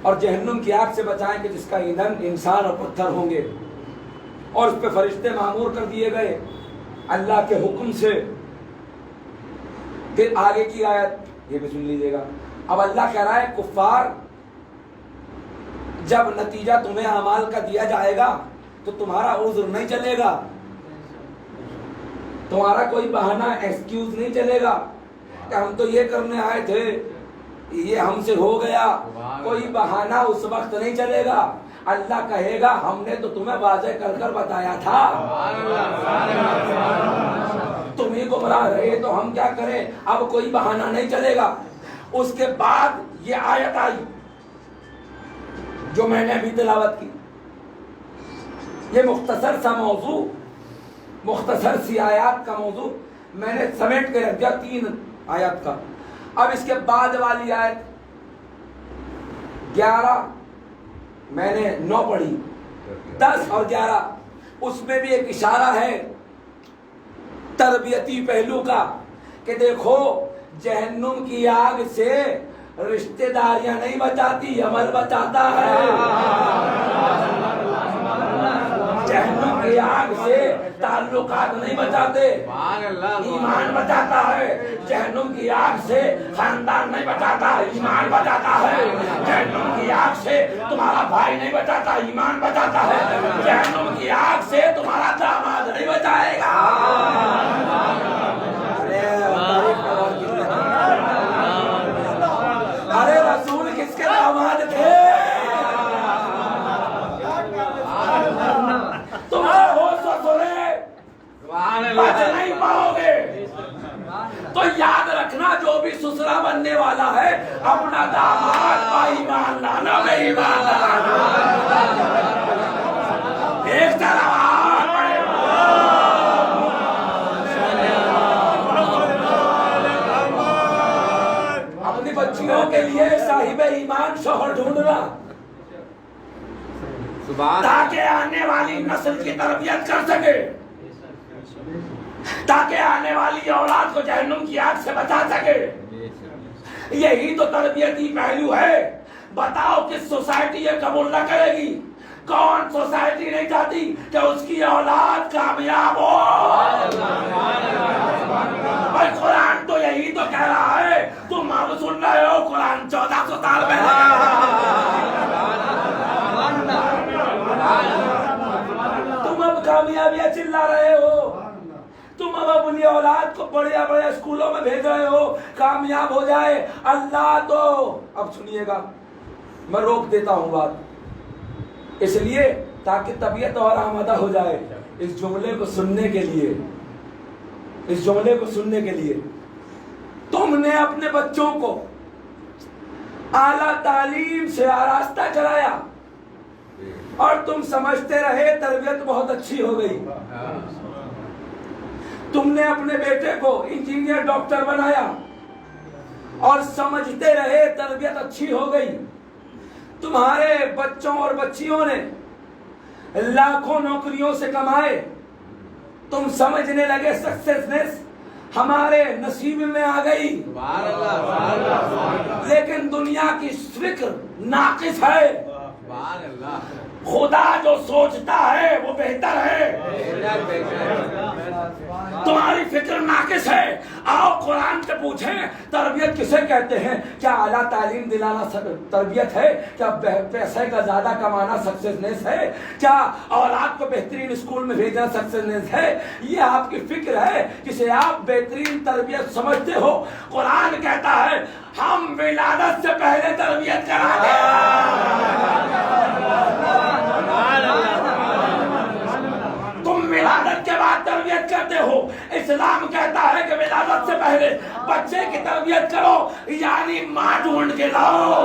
اور جہنم کی آگ سے بچائیں کہ جس کا ایندھن انسان اور پتھر ہوں گے، اور اس پہ فرشتے معمور کر دیے گئے اللہ کے حکم سے۔ پھر آگے کی آیت یہ بھی سن لیجیے گا۔ اب اللہ کہہ رہا ہے کفار جب نتیجہ تمہیں اعمال کا دیا جائے گا تو تمہارا عذر نہیں چلے گا، تمہارا کوئی بہانہ ایکسکیوز نہیں چلے گا کہ ہم تو یہ کرنے آئے تھے یہ ہم سے ہو گیا، کوئی بہانہ اس وقت نہیں چلے گا۔ اللہ کہے گا ہم نے تو تمہیں واضح کر کر بتایا تھا، تم ہی گمراہ رہے تو ہم کیا کریں، اب کوئی بہانہ نہیں چلے گا۔ اس کے بعد یہ آیت آئی جو میں نے ابھی تلاوت کی، یہ مختصر سا موضوع، مختصر سی آیات کا موضوع میں نے سمیٹ کے رکھ دیا 3 آیات کا۔ اب اس کے بعد والی آیت 11 میں نے 9 پڑھی، 10 اور 11 اس میں بھی ایک اشارہ ہے تربیتی پہلو کا کہ دیکھو جہنم کی آگ سے رشتہ داریاں نہیں بچاتی، عمل بچاتا ہے۔ جہنم کی آگ سے تعلقات نہیں بچاتے، ایمان بچاتا ہے۔ جہنم کی آگ سے خاندان نہیں بچاتا، ایمان بچاتا ہے۔ جہنم کی آگ سے تمہارا بھائی نہیں بچاتا، ایمان بچاتا ہے۔ جہنم کی آگ سے تمہارا داماد نہیں بچائے گا۔ ارے رسول کس کے داماد تھے؟ تمہارا ہوش و سنے بچ نہیں پاؤ گے۔ تو یاد رکھنا جو بھی سسرا بننے والا ہے اپنا داماد کا ایمان لانا، میں ایمان لانا۔ ایک طرح اپنی بچیوں کے لیے صاحب ایمان شوہر ڈھونڈنا تاکہ آنے والی نسل کی تربیت کر سکے، تاکہ آنے والی اولاد کو جہنم کی آگ سے بچا سکے۔ یہی تو تربیتی پہلو ہے۔ بتاؤ کس سوسائٹی یہ قبول نہ کرے گی؟ کون سوسائٹی نہیں چاہتی کہ اس کی اولاد کامیاب ہو؟ اور قرآن تو یہی تو کہہ رہا ہے، تم اب سن رہے ہو قرآن 1400 سال تم اب کامیابیاں چلا رہے ہو، تم اب اپنی اولاد کو بڑے بڑے اسکولوں میں بھیج رہے ہو کامیاب ہو جائے۔ اللہ تو اب سنیے گا، میں روک دیتا ہوں بات اس لیے تاکہ طبیعت اور آمادہ ہو جائے اس جملے کو سننے کے لیے، اس جملے کو سننے کے لیے۔ تم نے اپنے بچوں کو اعلیٰ تعلیم سے آراستہ کرایا اور تم سمجھتے رہے تربیت بہت اچھی ہو گئی۔ تم نے اپنے بیٹے کو انجینئر ڈاکٹر بنایا اور سمجھتے رہے تربیت اچھی ہو گئی۔ تمہارے بچوں اور بچیوں نے لاکھوں نوکریوں سے کمائے، تم سمجھنے لگے سکسیسنس ہمارے نصیب میں آ گئی، لیکن دنیا کی فکر ناقص ہے۔ خدا جو سوچتا ہے وہ بہتر ہے، تمہاری فکر ناقص ہے۔ آؤ قرآن سے پوچھیں تربیت کسے کہتے ہیں؟ کیا اعلیٰ تعلیم دلانا تربیت ہے؟ کیا پیسے کا زیادہ کمانا سکسیسنس ہے؟ کیا اولاد کو بہترین اسکول میں بھیجنا سکسیسنس ہے؟ یہ آپ کی فکر ہے جسے آپ بہترین تربیت سمجھتے ہو۔ قرآن کہتا ہے ہم ولادت سے پہلے تربیت کرا دیں۔ تم ولادت کے بعد تربیت کرتے ہو، اسلام کہتا ہے کہ ولادت سے پہلے بچے کی تربیت کرو، یعنی ماں ڈھونڈ کے لاؤ۔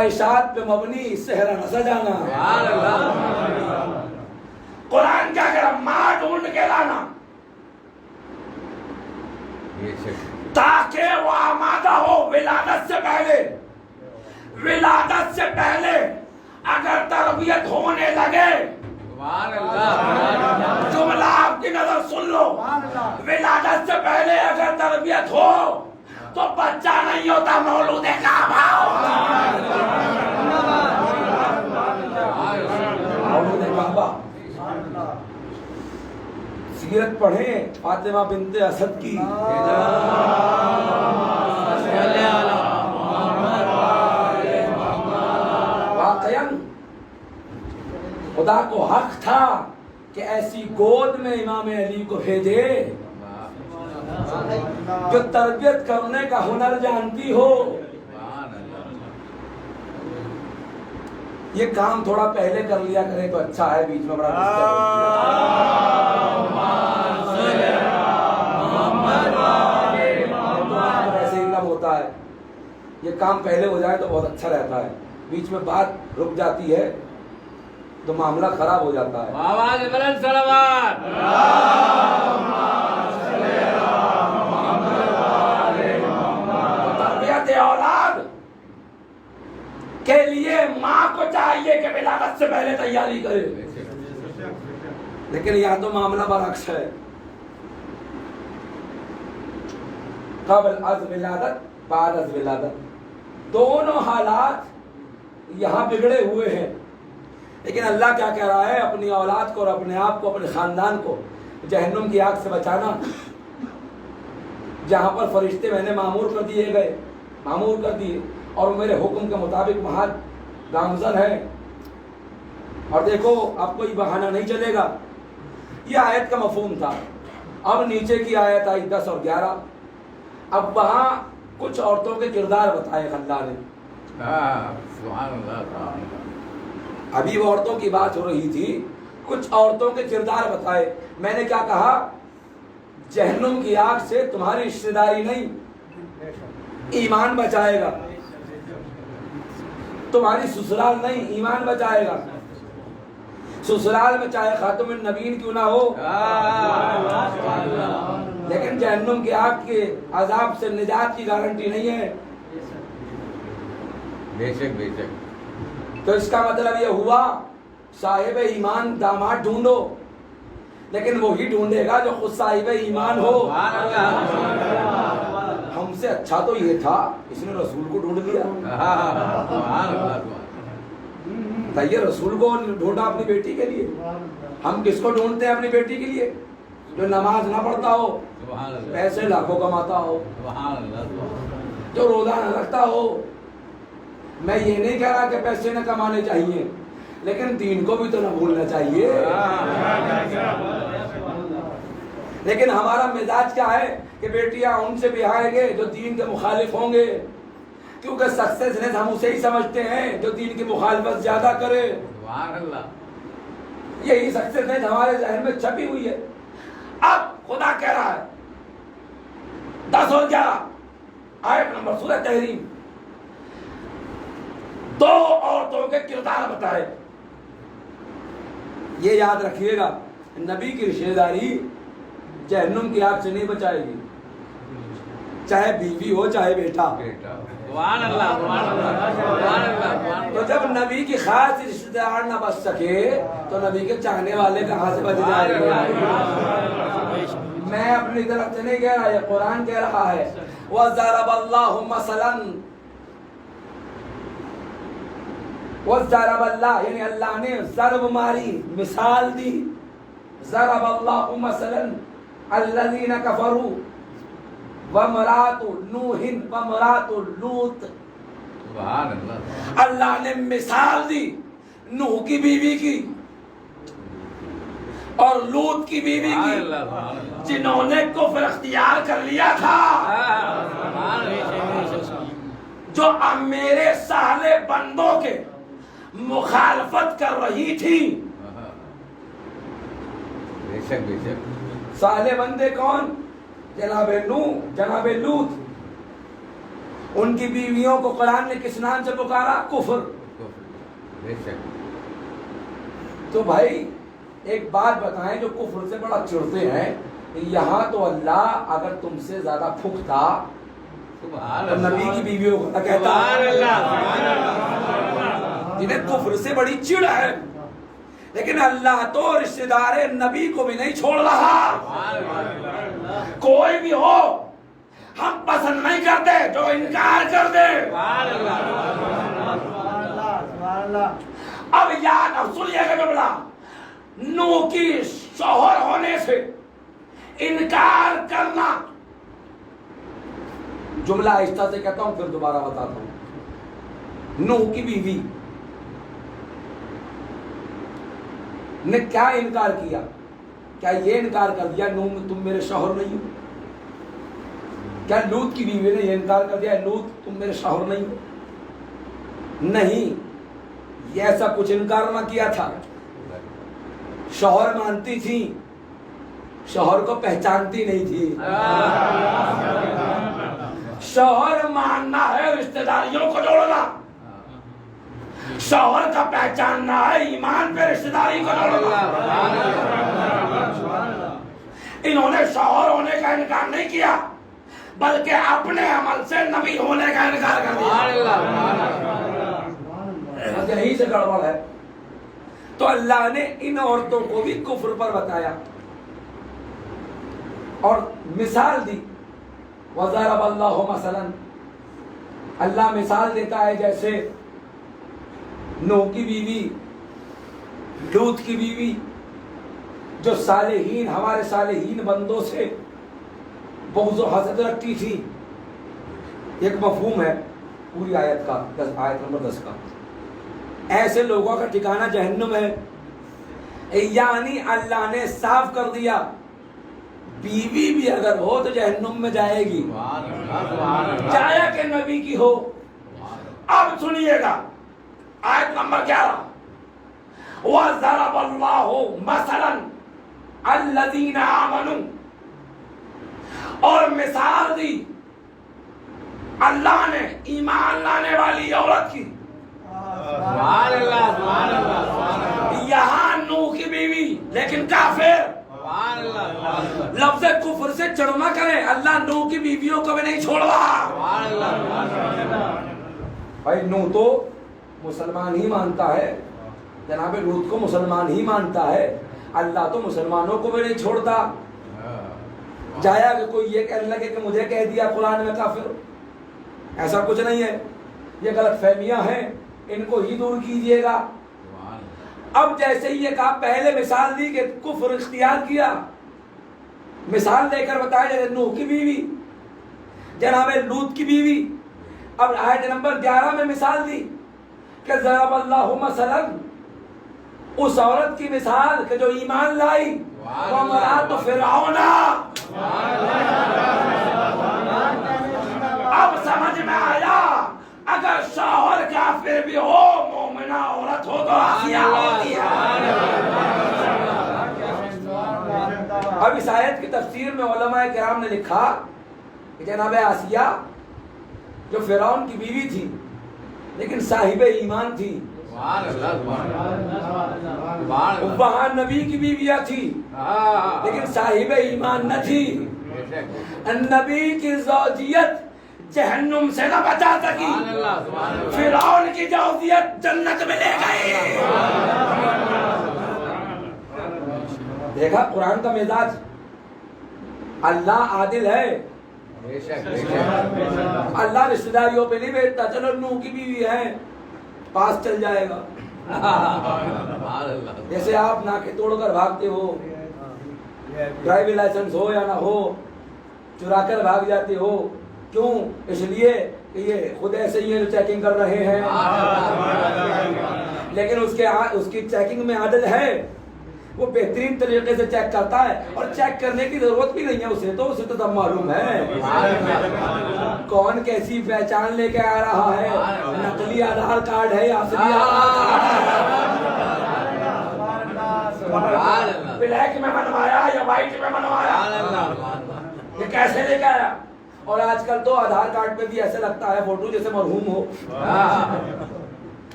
خواہشات پہ مبنی صحرا نہ سجانا. قرآن کیا کہہ رہا؟ ماں ڈھونڈ کے لانا بے شک تاکہ وہ آمادہ ہو ولادت سے پہلے. ولادت سے پہلے اگر تربیت ہونے لگے، سبحان اللہ جملہ آپ کی نظر سن لو، ولادت سے پہلے اگر تربیت ہو تو بچہ نہیں ہوتا، مولود کعبہ ہوتا. مولود کعبہ. سیرت پڑھیں فاطمہ بنت اسد کی. واقعاً خدا کو حق تھا کہ ایسی گود میں امام علی کو بھیجے جو تربیت کرنے کا ہنر جانتی ہو. یہ کام تھوڑا پہلے کر لیا کرے تو اچھا ہے، بیچ میں بڑا ویسے ہی کم ہوتا ہے. یہ کام پہلے ہو جائے تو بہت اچھا رہتا ہے، بیچ میں بات رک جاتی ہے تو معاملہ خراب ہو جاتا ہے. آواز بلند صلوات. تربیت اولاد کے لیے ماں کو چاہیے کہ ولادت سے پہلے تیاری کرے، لیکن یہاں تو معاملہ برعکس ہے. قبل از ولادت، بعد از ولادت، دونوں حالات یہاں بگڑے ہوئے ہیں. لیکن اللہ کیا کہہ رہا ہے؟ اپنی اولاد کو اور اپنے آپ کو، اپنے خاندان کو جہنم کی آگ سے بچانا. جہاں پر فرشتے میں نے معمور کر دیے اور میرے حکم کے مطابق وہاں گامزن ہے. اور دیکھو اب کوئی بہانہ نہیں چلے گا. یہ آیت کا مفہوم تھا. اب نیچے کی آیت آئی 10 اور 11. اب وہاں کچھ عورتوں کے کردار بتائے اللہ نے. سبحان اللہ. ابھی وہ عورتوں کی بات ہو رہی تھی، کچھ عورتوں کے کردار بتائے. میں نے کیا کہا؟ جہنم کی آگ سے تمہاری رشتہ داری نہیں، ایمان بچائے گا. تمہاری سسرال نہیں، ایمان بچائے گا. سسرال میں چاہے خاتم النبیین کیوں نہ ہو، لیکن جہنم کی آگ کے عذاب سے نجات کی گارنٹی نہیں ہے. بے شک بے شک. تو اس کا مطلب یہ ہوا صاحب ایمان داماد ڈھونڈو، لیکن وہی ڈھونڈے گا جو خود صاحب ایمان ہو. ہم سے اچھا تو یہ تھا اس نے رسول کو ڈھونڈ لیا. یہ رسول کو ڈھونڈا اپنی بیٹی کے لیے. ہم کس کو ڈھونڈتے ہیں اپنی بیٹی کے لیے؟ جو نماز نہ پڑھتا ہو، پیسے لاکھوں کماتا ہو، جو روزہ نہ رکھتا ہو. میں یہ نہیں کہہ رہا کہ پیسے نہ کمانے چاہیے، لیکن دین کو بھی تو نہ بھولنا چاہیے. لیکن ہمارا مزاج کیا ہے کہ بیٹیاں ان سے بیاہیں گے جو دین کے مخالف ہوں گے، کیونکہ سکسیسنیس ہم اسے ہی سمجھتے ہیں جو دین کی مخالفت زیادہ کرے. یہی سکسیسنیس ہمارے ذہن میں چھپی ہوئی ہے. اب خدا کہہ رہا ہے 10 اور 11 آیت نمبر سورہ تحریم، 2 عورتوں کے کردار بتائے. یہ یاد رکھیے گا، نبی کی رشتہ داری جہنم کی آگ سے نہیں بچائے گی، چاہے بیوی ہو چاہے بیٹا. تو جب نبی کی خاص رشتہ دار نہ بچ سکے تو نبی کے چاہنے والے کہاں سے بچ جائیں گے؟ میں اپنی طرف سے نہیں کہہ رہا، یہ قرآن کہہ رہا ہے. وَضَرَبَ اللَّهُ مَثَلًا، وَضَرَبَ اللَّهُ یعنی اللہ نے ضرب ماری، مثال دی. ضرب اللہ مثلا الذین کفروا وامرأۃ نوح وامرأۃ لوط. سبحان اللہ. اللہ نے مثال دی نوح کی بیوی کی اور لوط کی بیوی کی، جنہوں نے کفر اختیار کر لیا تھا، جو اب میرے سالے بندوں کے مخالفت کر رہی تھی. بے شک بے شک. سالے بندے کون؟ جناب نوح، جناب لوط. ان کی بیویوں کو قرآن نے کس نام سے پکارا؟ کفر۔ بے شک۔ تو بھائی ایک بات بتائیں، جو کفر سے بڑا چڑھتے ہیں، یہاں تو اللہ اگر تم سے زیادہ پھکتا تو نبی کی بیویوں کو نہ کہتا، جنہیں کفر سے بڑی چڑ ہے، لیکن اللہ تو رشتہ دار نبی کو بھی نہیں چھوڑ رہا۔ کوئی بھی ہو ہم پسند نہیں کرتے جو انکار کر دے۔ اب یاد اب سنیے گا جملہ، نوح کی شوہر ہونے سے انکار کرنا، جملہ آہستہ سے کہتا ہوں پھر دوبارہ بتاتا ہوں۔ نوح کی بیوی نے کیا انکار کیا؟ کیا یہ انکار کر دیا نوح تم میرے شوہر نہیں ہو؟ کیا لوط کی بیوی نے یہ انکار کر دیا لوط تم میرے شوہر نہیں ہو؟ نہیں، یہ ایسا کچھ انکار نہ کیا تھا۔ شوہر مانتی تھی، شوہر کو پہچانتی نہیں تھی۔ شوہر ماننا ہے رشتہ داریوں کو جوڑنا، شوہر کا پہچاننا ہے ایمان پہ رشتہ داری کو جوڑنا۔ انہوں نے شوہر ہونے کا انکار نہیں کیا، بلکہ اپنے عمل سے نبی ہونے کا انکار کر دیا۔ یہی سے گڑبڑ ہے۔ تو اللہ نے ان عورتوں کو بھی کفر پر بتایا اور مثال دی۔ وَضَرَبَ اللَّهُ مَثَلًا، اللہ مثال دیتا ہے جیسے نوح کی بیوی، لوط کی بیوی، جو صالحین ہمارے صالحین بندوں سے بغض و حسد رکھتی تھی۔ ایک مفہوم ہے پوری آیت کا، آیت نمبر 10 کا، ایسے لوگوں کا ٹھکانہ جہنم ہے۔ یعنی اللہ نے صاف کر دیا بیوی بھی اگر ہو تو جہنم میں جائے گی، چاہے کہ نبی کی ہو۔ اب سنیے گا آیت نمبر 11، وَضَرَبَ اللَّهُ مَثَلًا الَّذِينَ آمَنُوا، اور مثال دی اللہ نے ایمان لانے والی عورت کی۔ یہاں نوح کی بیوی لیکن کافر۔ لفظ کفر سے چڑھ نہ کرے، اللہ نوح کی بیویوں کو بھی نہیں چھوڑ رہا۔ بھائی نوح تو مسلمان ہی مانتا ہے، جناب لوط کو مسلمان ہی مانتا ہے، اللہ تو مسلمانوں کو بھی نہیں چھوڑتا۔ جایا کہ کوئی یہ کہنے لگے کہ مجھے کہہ دیا قرآن میں کافر، ایسا کچھ نہیں ہے، یہ غلط فہمیاں ہیں، ان کو ہی دور کیجئے گا۔ اب جیسے ہی یہ کہا، پہلے مثال دی کہ کفر اختیار کیا، مثال دے کر بتایا جیسے نوح کی بیوی، جناب لوط کی بیوی۔ اب آیت نمبر 11 میں مثال دی کہ ضرب اللہ مثلا، اس عورت کی مثال کہ جو ایمان لائی، وامرأۃ فرعون۔ اب سمجھ میں آیا، اگر شوہر کافر بھی ہو، مومنہ عورت ہو تو آسیہ ہوتی ہے۔ اب اس آیت کی تفسیر میں علماء کرام نے لکھا کہ جناب آسیہ جو فرعون کی بیوی تھی لیکن صاحب ایمان تھی، وہاں نبی کی بیویاں تھی لیکن صاحب ایمان نہ تھی۔ نبی کی زوجیت جہنم سے نہ بچا سکی، فرعون کی زوجیت جنت میں لے گئی۔ دیکھا قرآن کا مزاج، اللہ عادل ہے، اللہ رشتہ داریوں پہ نہیں بیٹھتا، چلو نوح کی بیوی ہے پاس چل جائے گا۔ جیسے آپ ناکے توڑ کر بھاگتے ہو، ڈرائیونگ لائسنس ہو یا نہ ہو، چرا کر بھاگ جاتے ہو، کیوں؟ اس لیے کہ یہ خود ایسے ہی جو چیکنگ کر رہے ہیں، لیکن اس کی چیکنگ میں عدل ہے، وہ بہترین طریقے سے چیک کرتا ہے، اور چیک کرنے کی ضرورت بھی نہیں ہے اسے تو سب معلوم ہے کون کیسی پہچان لے کے آ رہا ہے، نقلی آدھار کارڈ ہے یا اصلی آدھار کارڈ، بلیک میں بنوایا یا وائٹ میں بنوایا، یہ کیسے لے کے آیا، اور آج کل تو آدھار کارڈ پہ بھی ایسے لگتا ہے فوٹو جیسے مرحوم ہو.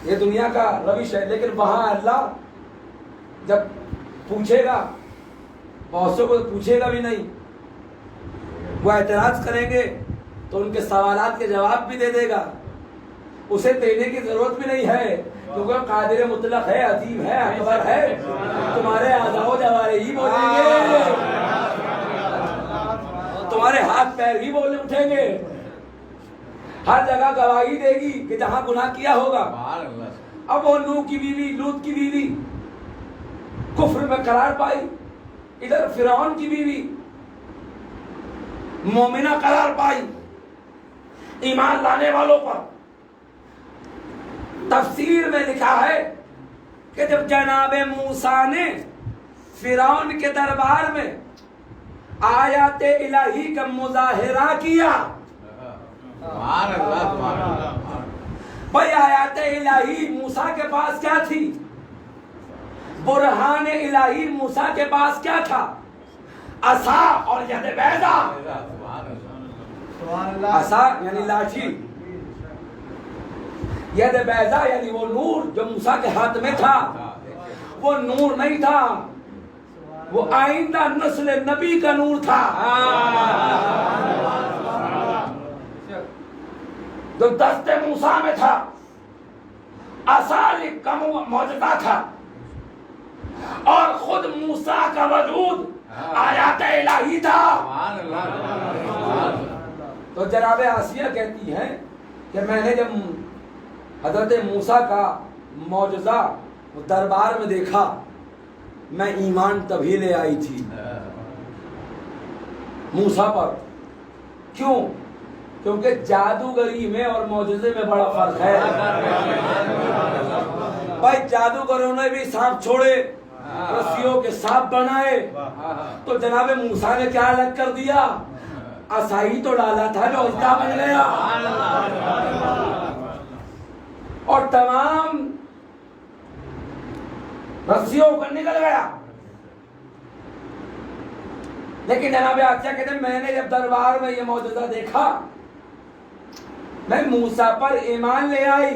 یہ دنیا کا روش ہے. لیکن وہاں اللہ جب پوچھے گا, بہت سے کو پوچھے گا بھی نہیں, وہ اعتراض کریں گے تو ان کے سوالات کے جواب بھی دے دے گا. اسے دینے کی ضرورت بھی نہیں ہے کیونکہ قادر مطلق ہے, عظیم ہے, اکبر ہے. تمہارے اعضاء و جوارح ہی بولیں گے, تمہارے ہاتھ پیر بھی بولنے اٹھیں گے. ہر جگہ گواہی دے گی کہ جہاں گناہ کیا ہوگا. اب وہ نوح کی بیوی, لوط کی بیوی کفر میں قرار پائی, ادھر فرعون کی بیوی مومنہ قرار پائی ایمان لانے والوں پر. تفسیر میں لکھا ہے کہ جب جناب موسیٰ نے فرعون کے دربار میں آیات الہی کا مظاہرہ کیا, بھائی آیات الہی موسیٰ کے پاس کیا تھی, برہان الہی موسیٰ کے پاس کیا تھا, عصا اور ید بیضا. عصا یعنی لاٹھی, ید بیضا یعنی وہ نور جو موسیٰ کے ہاتھ میں تھا. وہ نور نہیں تھا, وہ آئندہ نسل نبی کا نور تھا جو دست موسیٰ میں تھا. عصا کا معجزہ تھا اور خود موسیٰ کا وجود آیات الہی تھا. تو جناب آسیہ کہتی ہیں کہ میں نے جب حضرت موسیٰ کا معجزہ دربار میں دیکھا میں ایمان تبھی لے آئی تھی موسیٰ پر. کیوں؟ کیونکہ جادوگری میں اور معجزے میں بڑا فرق ہے. بھائی جادوگروں نے بھی سانپ چھوڑے, رسیوں کے سانپ بنائے, تو جناب موسیٰ نے کیا الگ کر دیا, عصا ہی تو ڈالا تھا جو اجدا بن گیا اور تمام رسیوں کو نکل گیا. لیکن جناب آسیہ کہتے ہیں میں نے جب دربار میں یہ معجزہ دیکھا میں موسیٰ پر ایمان لے آئی.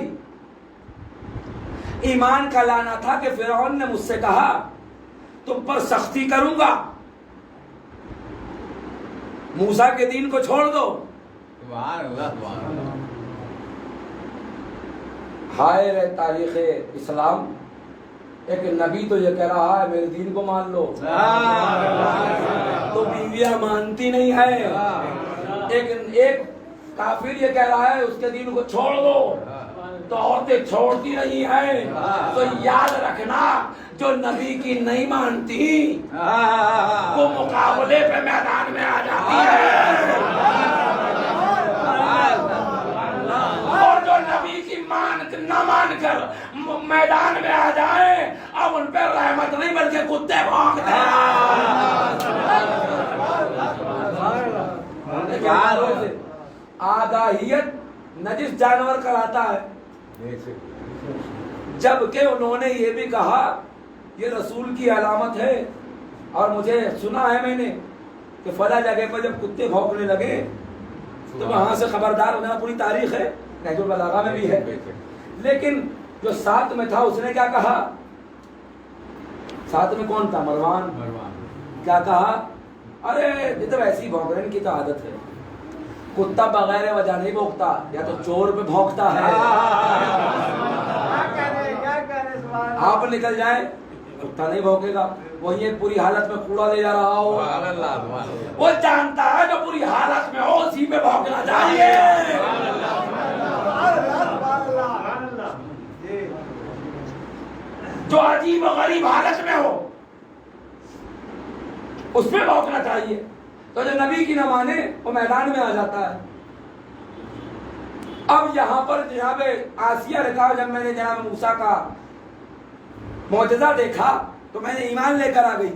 ایمان کا لانا تھا کہ فرعون نے مجھ سے کہا تم پر سختی کروں گا, موسیٰ کے دین کو چھوڑ دو. ہائے رے تاریخ اسلام, ایک نبی تو یہ کہہ رہا ہے میرے دین کو مان لو, تو بیویاں مانتی نہیں ہے. ایک کافر یہ کہہ رہا ہے اس کے دین کو چھوڑ دو, تو عورتیں چھوڑتی نہیں ہیں. تو یاد رکھنا جو نبی کی نہیں مانتی وہ مقابلے پہ میدان میں آ جاتی ہے, اور جو نبی کی نہ مان کر میدان میں آ جائیں اب ان پہ رحمت نہیں بلکہ کتے بھونکتے ہیں. آگاہیت نجس جانور کراتا ہے, جبکہ انہوں نے یہ بھی کہا یہ رسول کی علامت ہے. اور مجھے سنا ہے میں نے کہ فلاں جگہ پر جب کتے بھونکنے لگے تو وہاں سے خبردار ہونا, پوری تاریخ ہے, نہج البلاغہ میں بھی ہے. لیکن جو ساتھ میں تھا اس نے کیا کہا, ساتھ میں کون تھا, مروان, کیا کہا, ارے یہ تو ایسی بھونکنے کی تو عادت ہے, کتا بغیر وجہ نہیں بھونکتا, یا تو چور پہ بھونکتا ہے. آپ نکل جائیں کتا نہیں بھونکے گا, وہی ایک پوری حالت میں کوڑا لے جا رہا ہو وہ جانتا ہے جو پوری حالت میں ہو اسی پہ بھونکنا چاہیے. جو عجیب و غریب حالت میں ہو اس پہ بھونکنا چاہیے. تو جو نبی کی نہ مانے وہ میدان میں آ جاتا ہے. اب یہاں پر جناب آسیہ نے کہا جب میں نے جناب موسیٰ کا معجزہ دیکھا تو میں نے ایمان لے کر آ گئی,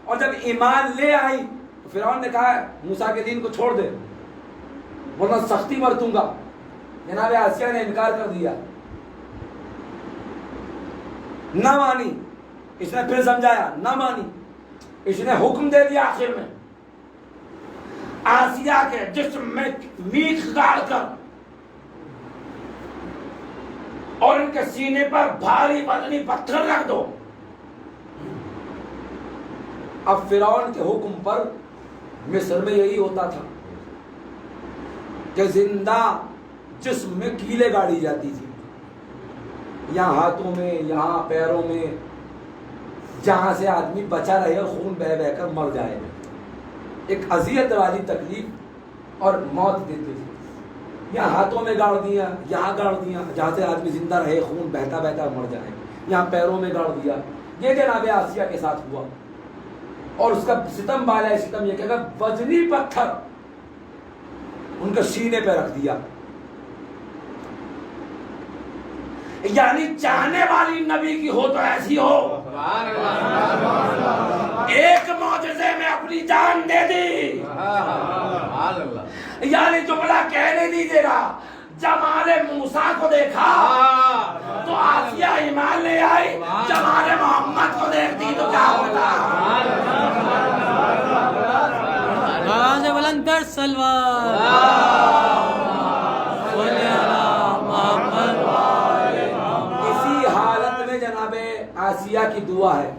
اور جب ایمان لے آئی تو فرعون نے کہا موسیٰ کے دین کو چھوڑ دے ورنہ سختی برتوں گا. جناب آسیہ نے انکار کر دیا, نہ مانی. اس نے پھر سمجھایا, نہ مانی. اس نے حکم دے دیا آخر میں آسیہ کے جسم میں میخ گاڑ کر اور ان کے سینے پر بھاری وزنی پتھر رکھ دو۔ اب فرعون کے حکم پر مصر میں یہی ہوتا تھا کہ زندہ جسم میں کیلیں گاڑی جاتی تھی، یہاں ہاتھوں میں، یہاں پیروں میں، جہاں سے آدمی بچا رہے اور خون بہہ بہہ کر مر جائے، ایک اذیت والی تکلیف اور موت دیتی تھی۔ یہاں ہاتھوں میں گاڑ دیا، یہاں گاڑ دیا جہاں سے آدمی زندہ رہے، خون بہتا بہتا مر جائے، یہاں پیروں میں گاڑ دیا۔ یہ جناب آسیہ کے ساتھ ہوا، اور اس کا ستم بالا ستم یہ کہ وزنی پتھر ان کے سینے پہ رکھ دیا۔ یعنی چاہنے والی نبی کی ہو تو ایسی ہو، ایک معجزے میں اپنی جان دے دی۔ یعنی جملہ کہنے نہیں دے رہا، جمال موسیٰ کو دیکھا تو آسیہ ایمان لے آئی، جمال محمد کو دیکھتی تو کیا ہوتا؟ غاز بلندر سلوار صلی اللہ محمد۔ اسی حالت میں جناب آسیہ کی دعا ہے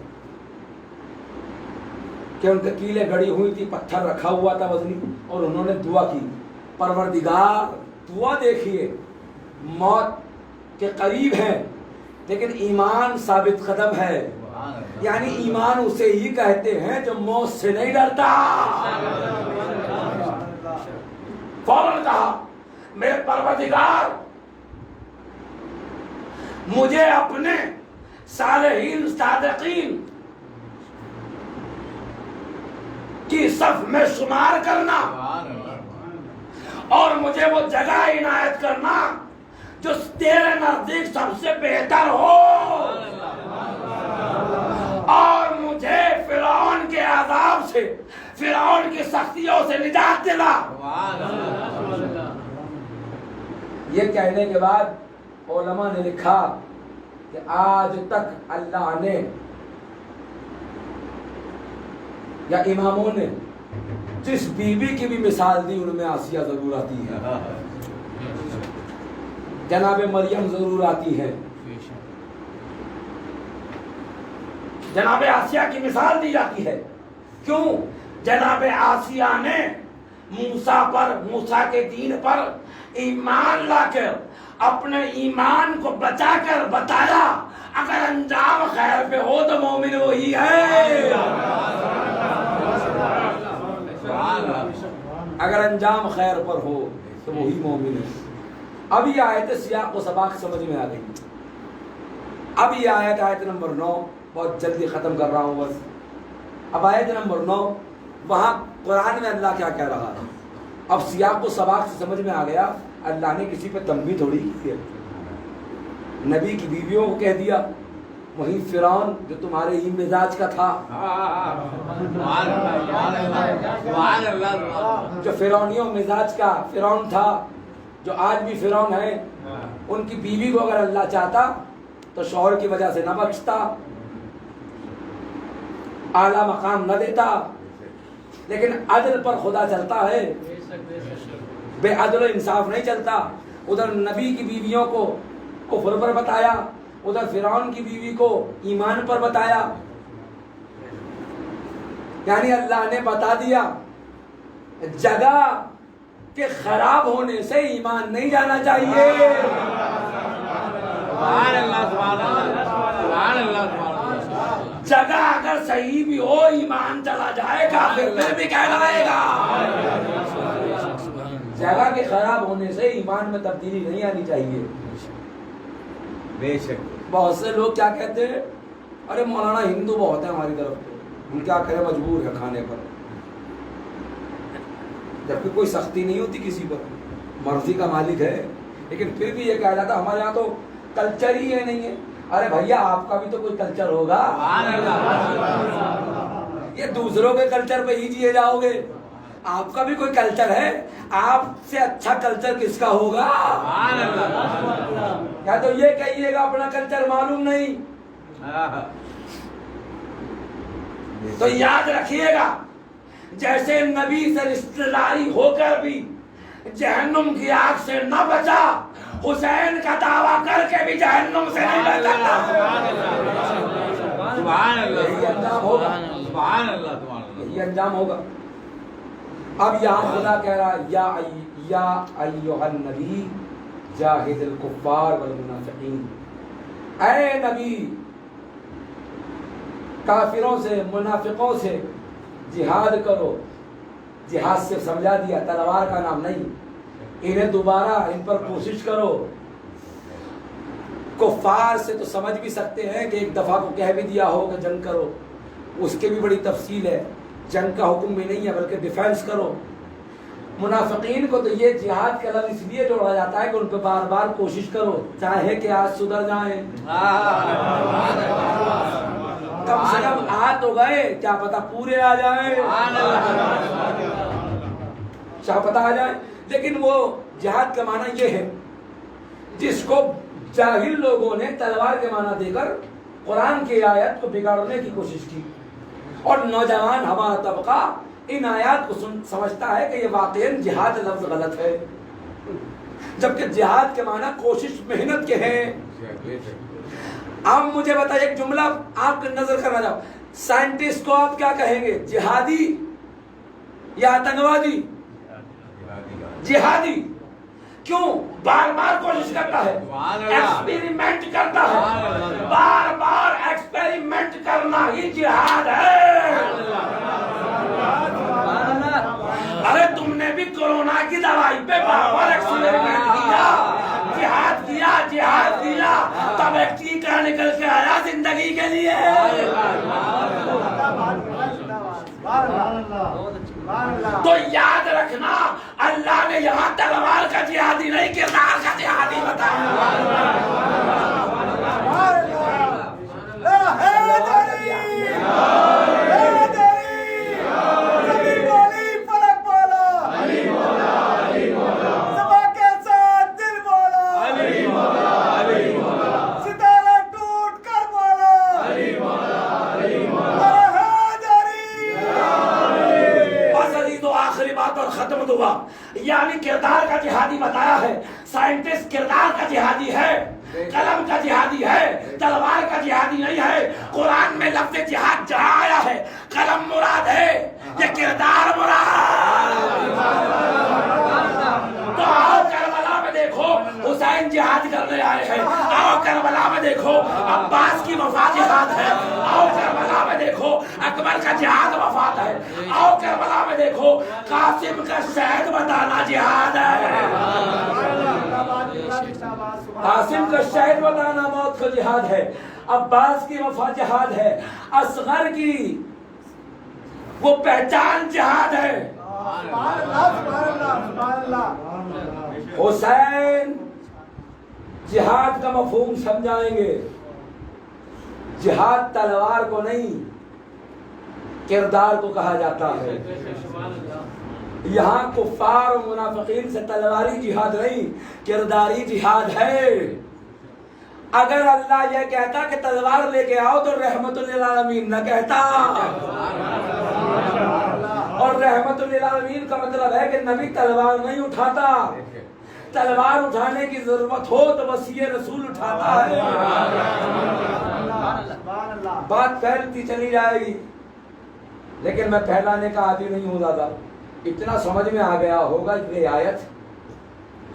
کہ ان کے کیلیں گڑی ہوئی تھی، پتھر رکھا ہوا تھا وزنی، اور انہوں نے دعا کی، پروردگار دعا دیکھیے، موت کے قریب ہے لیکن ایمان ثابت قدم ہے۔ یعنی ایمان اسے ہی کہتے ہیں جو موت سے نہیں ڈرتا۔ فوراً کہا میرے پروردگار مجھے اپنے صالحین صادقین کی صف میں شمار کرنا، اور مجھے وہ جگہ عنایت کرنا جو تیرے نزدیک سب سے بہتر ہو، اور مجھے فرعون کے عذاب سے، فرعون کی سختیوں سے نجات دلا۔ یہ کہنے کے بعد علماء نے لکھا کہ آج تک اللہ نے یا اماموں نے جس بیوی کی بھی مثال دی ان میں آسیہ ضرور آتی ہے، جناب مریم ضرور آتی ہے، جناب آسیہ کی مثال دی جاتی ہے۔ کیوں؟ جناب آسیہ نے موسیٰ پر، موسیٰ کے دین پر ایمان لا کر اپنے ایمان کو بچا کر بتایا اگر انجام خیر پہ ہو تو مومن وہی ہے، اگر انجام خیر پر ہو تو وہی مومن ہے۔ اب یہ آیت سیاق و سباق سمجھ میں آ گئی۔ اب یہ آیت، آیت نمبر 9، بہت جلدی ختم کر رہا ہوں بس۔ اب آیت نمبر 9، وہاں قرآن میں اللہ کیا کہہ رہا ہے، اب سیاق و سباق سے سمجھ میں آ گیا اللہ نے کسی پہ تنبیہ تھوڑی کی ہے، نبی کی بیویوں کو کہہ دیا، وہیں فرعون جو تمہارے ہی مزاج کا تھا، جو فرعونیوں مزاج کا فرعون تھا، جو آج بھی فرعون ہے، ان کی بیوی کو اگر اللہ چاہتا تو شوہر کی وجہ سے نہ بخشتا، اعلیٰ مقام نہ دیتا، لیکن عدل پر خدا چلتا ہے، بے عدل و انصاف نہیں چلتا۔ ادھر نبی کی بیویوں کو کفر پر بتایا، ادھر فرعون کی بیوی کو ایمان پر بتایا، یعنی اللہ نے بتا دیا جگہ کے خراب ہونے سے ایمان نہیں جانا چاہیے۔ جگہ اگر صحیح بھی ہو ایمان چلا جائے گا پھر بھی کہلائے گا۔ جگہ کے خراب ہونے سے ایمان میں تبدیلی نہیں آنی چاہیے۔ بے شک بہت سے لوگ کیا کہتے ہیں، ارے مولانا ہندو بہت ہے ہماری طرف، ہم کیا کریں مجبور ہے کھانے پر، جبکہ کوئی سختی نہیں ہوتی کسی پر، مرضی کا مالک ہے، لیکن پھر بھی یہ کہا جاتا ہمارے یہاں تو کلچر ہی ہے نہیں ہے۔ ارے بھیا آپ کا بھی تو کوئی کلچر ہوگا، یہ دوسروں کے کلچر پہ ہی جیے جاؤ گے، آپ کا بھی کوئی کلچر ہے، آپ سے اچھا کلچر کس کا ہوگا؟ یا تو یہ کہیے گا اپنا کلچر معلوم نہیں، تو یاد رکھیے گا جیسے نبی سے رشتہ داری ہو کر بھی جہنم کی آگ سے نہ بچا، حسین کا دعویٰ کر کے بھی جہنم سے نہیں بچا۔ سبحان اللہ، یہی انجام ہوگا، سبحان اللہ، سبحان اللہ۔ یہی انجام ہوگا۔ اب یہاں خدا کہہ رہا یا ایھا النبی جاہد الکفار والمنافقین، اے نبی کافروں سے منافقوں سے جہاد کرو۔ جہاد سے سمجھا دیا، تلوار کا نام نہیں، انہیں دوبارہ ان پر کوشش کرو۔ کفار سے تو سمجھ بھی سکتے ہیں کہ ایک دفعہ کو کہہ بھی دیا ہو کہ جنگ کرو، اس کی بھی بڑی تفصیل ہے، جنگ کا حکم بھی نہیں ہے بلکہ ڈیفینس کرو۔ منافقین کو تو یہ جہاد کا لفظ اس لیے جوڑا جاتا ہے کہ ان پہ بار بار کوشش کرو، چاہے کہ آج سدھر جائیں، کم سے کم آ تو گئے، کیا پتا پورے آ جائیں، کیا پتا آ جائیں۔ لیکن وہ جہاد کا معنی یہ ہے جس کو جاہل لوگوں نے تلوار کے معنی دے کر قرآن کی آیت کو بگاڑنے کی کوشش کی، اور نوجوان ہمارا طبقہ ان آیات کو سمجھتا ہے کہ یہ واقعاً جہاد لفظ غلط ہے، جبکہ جہاد کے معنی کوشش محنت کے ہیں۔ اب مجھے بتائیے ایک جملہ آپ کی نظر کرنا چاہو، سائنٹسٹ کو آپ کیا کہیں گے، جہادی یا آتنکوادی؟ جہادی۔ کیوں؟ بار بار کوشش کرتا ہے، ایکسپیریمنٹ کرتا ہے، بار بار ایکسپیریمنٹ کرنا ہی جہاد ہے۔ ارے تم نے بھی کورونا کی دوائی پہ بار بار ایکسپیریمنٹ کیا، جہاد کیا، جہاد کیا، تب ایک ٹیکہ نکل کے آیا زندگی کے لیے۔ تو یاد رکھنا، اللہ نے یہاں تلوار کا جہادی نہیں، کردار کا جہادی بتایا۔ ختم دعا، یعنی کردار کا جہادی بتایا ہے۔ سائنٹسٹ کردار کا جہادی ہے، قلم کا جہادی ہے، تلوار کا جہادی نہیں ہے۔ قرآن میں لفظ جہاد جہاں آیا ہے قلم مراد ہے، یہ کردار مراد۔ تو آؤ کربلا میں دیکھو حسین جہاد کرنے آئے ہیں، آؤ کربلا میں دیکھو عباس کی وفات جہاد ہے، آؤ کربلا میں دیکھو اکبر کا جہاد وفات ہے، آؤ کربلا میں دیکھو قاسم کا شہید بتانا جہاد ہے، قاسم کا شہید بتانا موت کا جہاد ہے، عباس کی وفات جہاد ہے، اصغر کی وہ پہچان جہاد ہے۔ حسین جہاد کا مفہوم سمجھائیں گے، جہاد تلوار کو نہیں کردار کو کہا جاتا ہے۔ یہاں کفار و منافقین سے تلواری جہاد نہیں، کرداری جہاد ہے۔ اگر اللہ یہ کہتا کہ تلوار لے کے آؤ تو رحمت للعالمین نہ کہتا، اور رحمت للعالمین کا مطلب ہے کہ نبی تلوار نہیں اٹھاتا، تلوار اٹھانے کی ضرورت ہو تو وصی رسول اٹھاتا ہے۔ بات پھیلتی چلی جائے گی، لیکن میں پھیلانے کا عادی نہیں ہوں زیادہ۔ اتنا سمجھ میں آ گیا ہوگا یہ آیت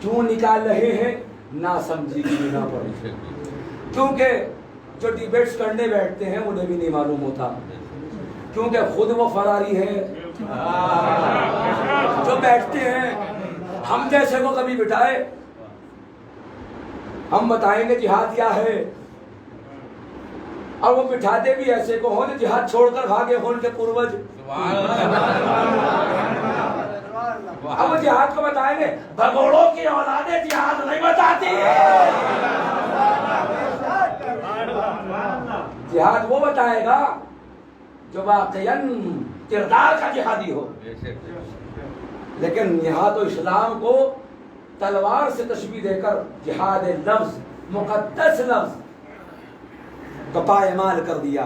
کیوں نکال رہے ہیں، نہ سمجھی کی بنا پر، کیونکہ جو ڈیبیٹس کرنے بیٹھتے ہیں انہیں بھی نہیں معلوم ہوتا، کیونکہ خود وہ فراری ہے جو بیٹھتے ہیں۔ ہم جیسے کو کبھی بٹھائے، ہم بتائیں گے جہاد کیا ہے، اور وہ بٹھاتے بھی ایسے کو ہوں جو جہاد چھوڑ کر بھاگے ہوں ان کے پوروج۔ اب وہ جہاد کو بتائیں گے، بھگوڑوں کی اولادیں جہاد نہیں بتاتی۔ جہاد وہ بتائے گا جو واقعاً کردار کا جہادی ہو۔ لیکن یہاں تو اسلام کو تلوار سے تشبیہ دے کر جہاد لفظ، مقدس لفظ کا پایمال کر دیا۔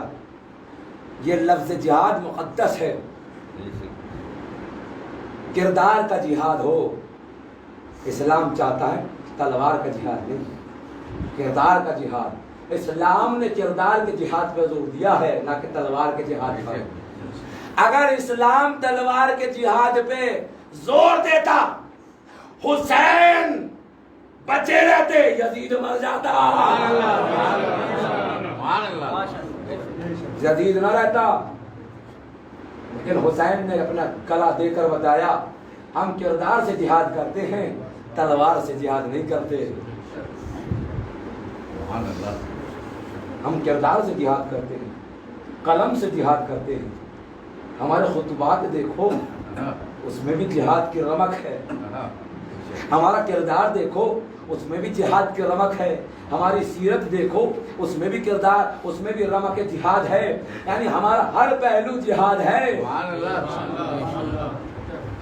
یہ لفظ جہاد مقدس ہے، کردار کا جہاد ہو. اسلام چاہتا ہے تلوار کا جہاد نہیں، کردار کا جہاد. اسلام نے کردار کے جہاد پہ زور دیا ہے، نہ کہ تلوار کے جہاد پر. اگر اسلام تلوار کے جہاد پہ زور دیتا، حسین بچے رہتے، یزید مر جاتا. یزید نہ رہتا. لیکن حسین نے اپنا گلا دے کر بتایا ہم کردار سے جہاد کرتے ہیں، تلوار سے جہاد نہیں کرتے. ہم کردار سے جہاد کرتے ہیں، قلم سے جہاد کرتے ہیں. ہمارے خطبات دیکھو، اس میں بھی جہاد کی رمق ہے. ہمارا کردار دیکھو، اس میں بھی جہاد کی رمق ہے. ہماری سیرت دیکھو، اس میں بھی کردار، اس میں بھی رمق جہاد ہے. یعنی ہمارا ہر پہلو جہاد ہے.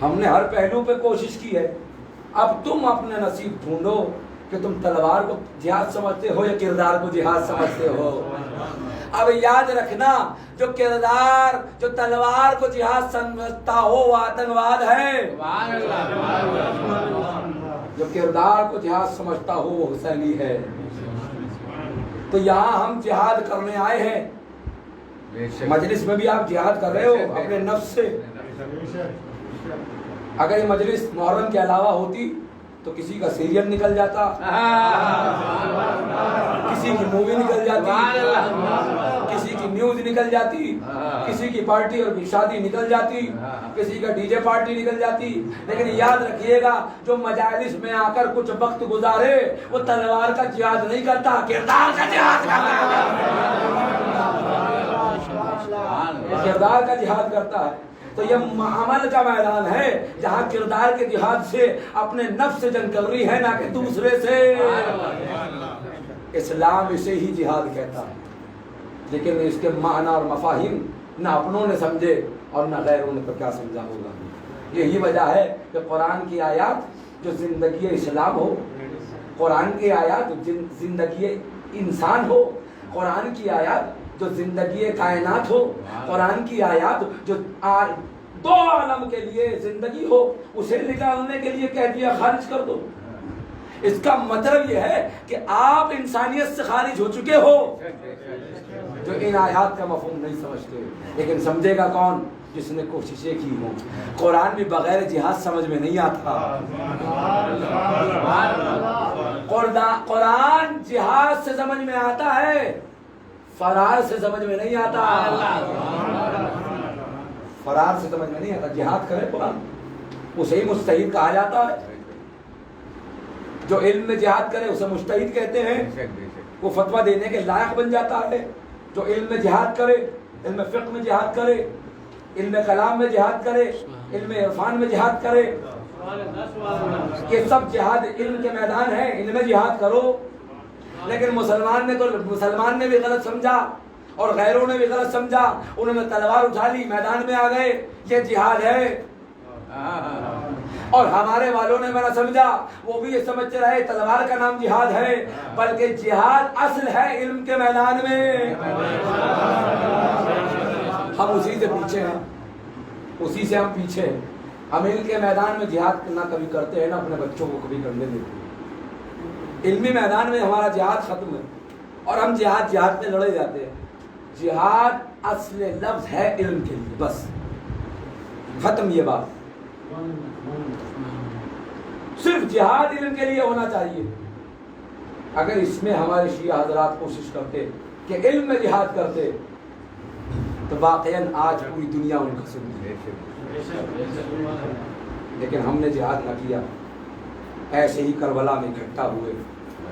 ہم نے ہر پہلو پہ کوشش کی ہے. اب تم اپنے نصیب ڈھونڈو کہ تم تلوار کو جہاد سمجھتے ہو یا کردار کو جہاد سمجھتے ہو. اب یاد رکھنا، جو کردار، جو تلوار کو جہاد سمجھتا ہو وہ آتنکواد ہے. جو کردار کو جہاد سمجھتا ہو وہ حسینی ہے. تو یہاں ہم جہاد کرنے آئے ہیں. مجلس میں بھی آپ جہاد کر رہے ہو اپنے نفس سے. اگر یہ مجلس محرم کے علاوہ ہوتی تو کسی کا سیریل نکل جاتا، کسی کی مووی نکل جاتی، کسی کی نیوز نکل جاتی، کسی کی پارٹی اور شادی نکل جاتی، کسی کا ڈی جے پارٹی نکل جاتی. لیکن یاد رکھیے گا، جو مجالس میں آ کر کچھ وقت گزارے وہ تلوار کا جہاد نہیں کرتا، کردار کا جہاد کرتا ہے. کردار کا جہاد کرتا ہے. تو یہ عمل کا میدان ہے جہاں کردار کے جہاد سے اپنے نفس سے جنگ کر رہی ہے، نہ کہ دوسرے سے. اسلام اسے ہی جہاد کہتا ہے. لیکن اس کے معنی اور مفاہیم نہ اپنوں نے سمجھے اور نہ غیروں نے تو کیا سمجھا ہوگا. یہی وجہ ہے کہ قرآن کی آیات جو زندگی اسلام ہو، قرآن کی آیات جو زندگی انسان ہو، قرآن کی آیات جو زندگی کائنات ہو، قرآن کی آیات جو دو عالم کے لیے زندگی ہو، اسے نکالنے کے لیے کہہ دیا خارج کر دو. اس کا مطلب یہ ہے کہ آپ انسانیت سے خارج ہو چکے ہو. جو ان آیات کا مفہوم نہیں سمجھتے، لیکن سمجھے گا کون؟ جس نے کوششیں کی ہوں. قرآن بھی بغیر جہاد سمجھ میں نہیں آتا. قرآن جہاد سے سمجھ میں آتا ہے، فرار سے سمجھ میں نہیں آتا. فرار سے سمجھ میں نہیں آتا. جہاد کرے قرآن، اسے ہی مجتہد کہا جاتا ہے. جو علم میں جہاد کرے اسے مجتہد کہتے ہیں. وہ فتویٰ دینے کے لائق بن جاتا ہے. جو علم میں جہاد کرے، علم فقہ میں جہاد کرے، علم کلام میں جہاد کرے، علم عرفان میں جہاد کرے، یہ سب جہاد علم کے میدان ہے. علم میں جہاد کرو. لیکن مسلمان نے بھی غلط سمجھا اور غیروں نے بھی غلط سمجھا. انہوں نے تلوار اٹھا لی، میدان میں آ گئے، یہ جہاد ہے. اور ہمارے والوں نے میرا سمجھا، وہ بھی یہ سمجھتے رہے تلوار کا نام جہاد ہے، بلکہ جہاد اصل ہے علم کے میدان میں. ہم اسی سے پیچھے ہیں، اسی سے ہم پیچھے ہیں. ہم علم کے میدان میں جہاد نہ کبھی کرتے ہیں، نہ اپنے بچوں کو کبھی کرنے دیتے ہیں. علمی میدان میں ہمارا جہاد ختم ہے اور ہم جہاد میں لڑے جاتے ہیں. جہاد اصل لفظ ہے علم کے لیے، بس ختم. یہ بات صرف جہاد علم کے لیے ہونا چاہیے. اگر اس میں ہمارے شیعہ حضرات کوشش کرتے کہ علم میں جہاد کرتے تو واقعاً آج پوری دنیا ان کا سنتی. لیکن ہم نے جہاد نہ کیا. ایسے ہی کربلا میں اکٹھا ہوئے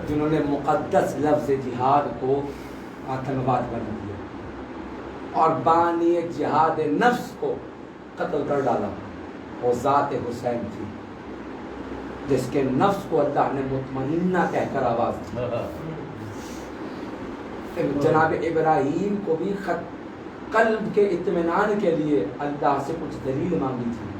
جنہوں نے مقدس لفظ جہاد کو آتنکواد بنا دیا اور بانی جہاد نفس کو قتل کر ڈالا. وہ ذات حسین تھی جس کے نفس کو اللہ نے مطمئنہ کہہ کر آواز دی. جناب ابراہیم کو بھی قلب کے اطمینان کے لیے اللہ سے کچھ دلیل مانگی تھی.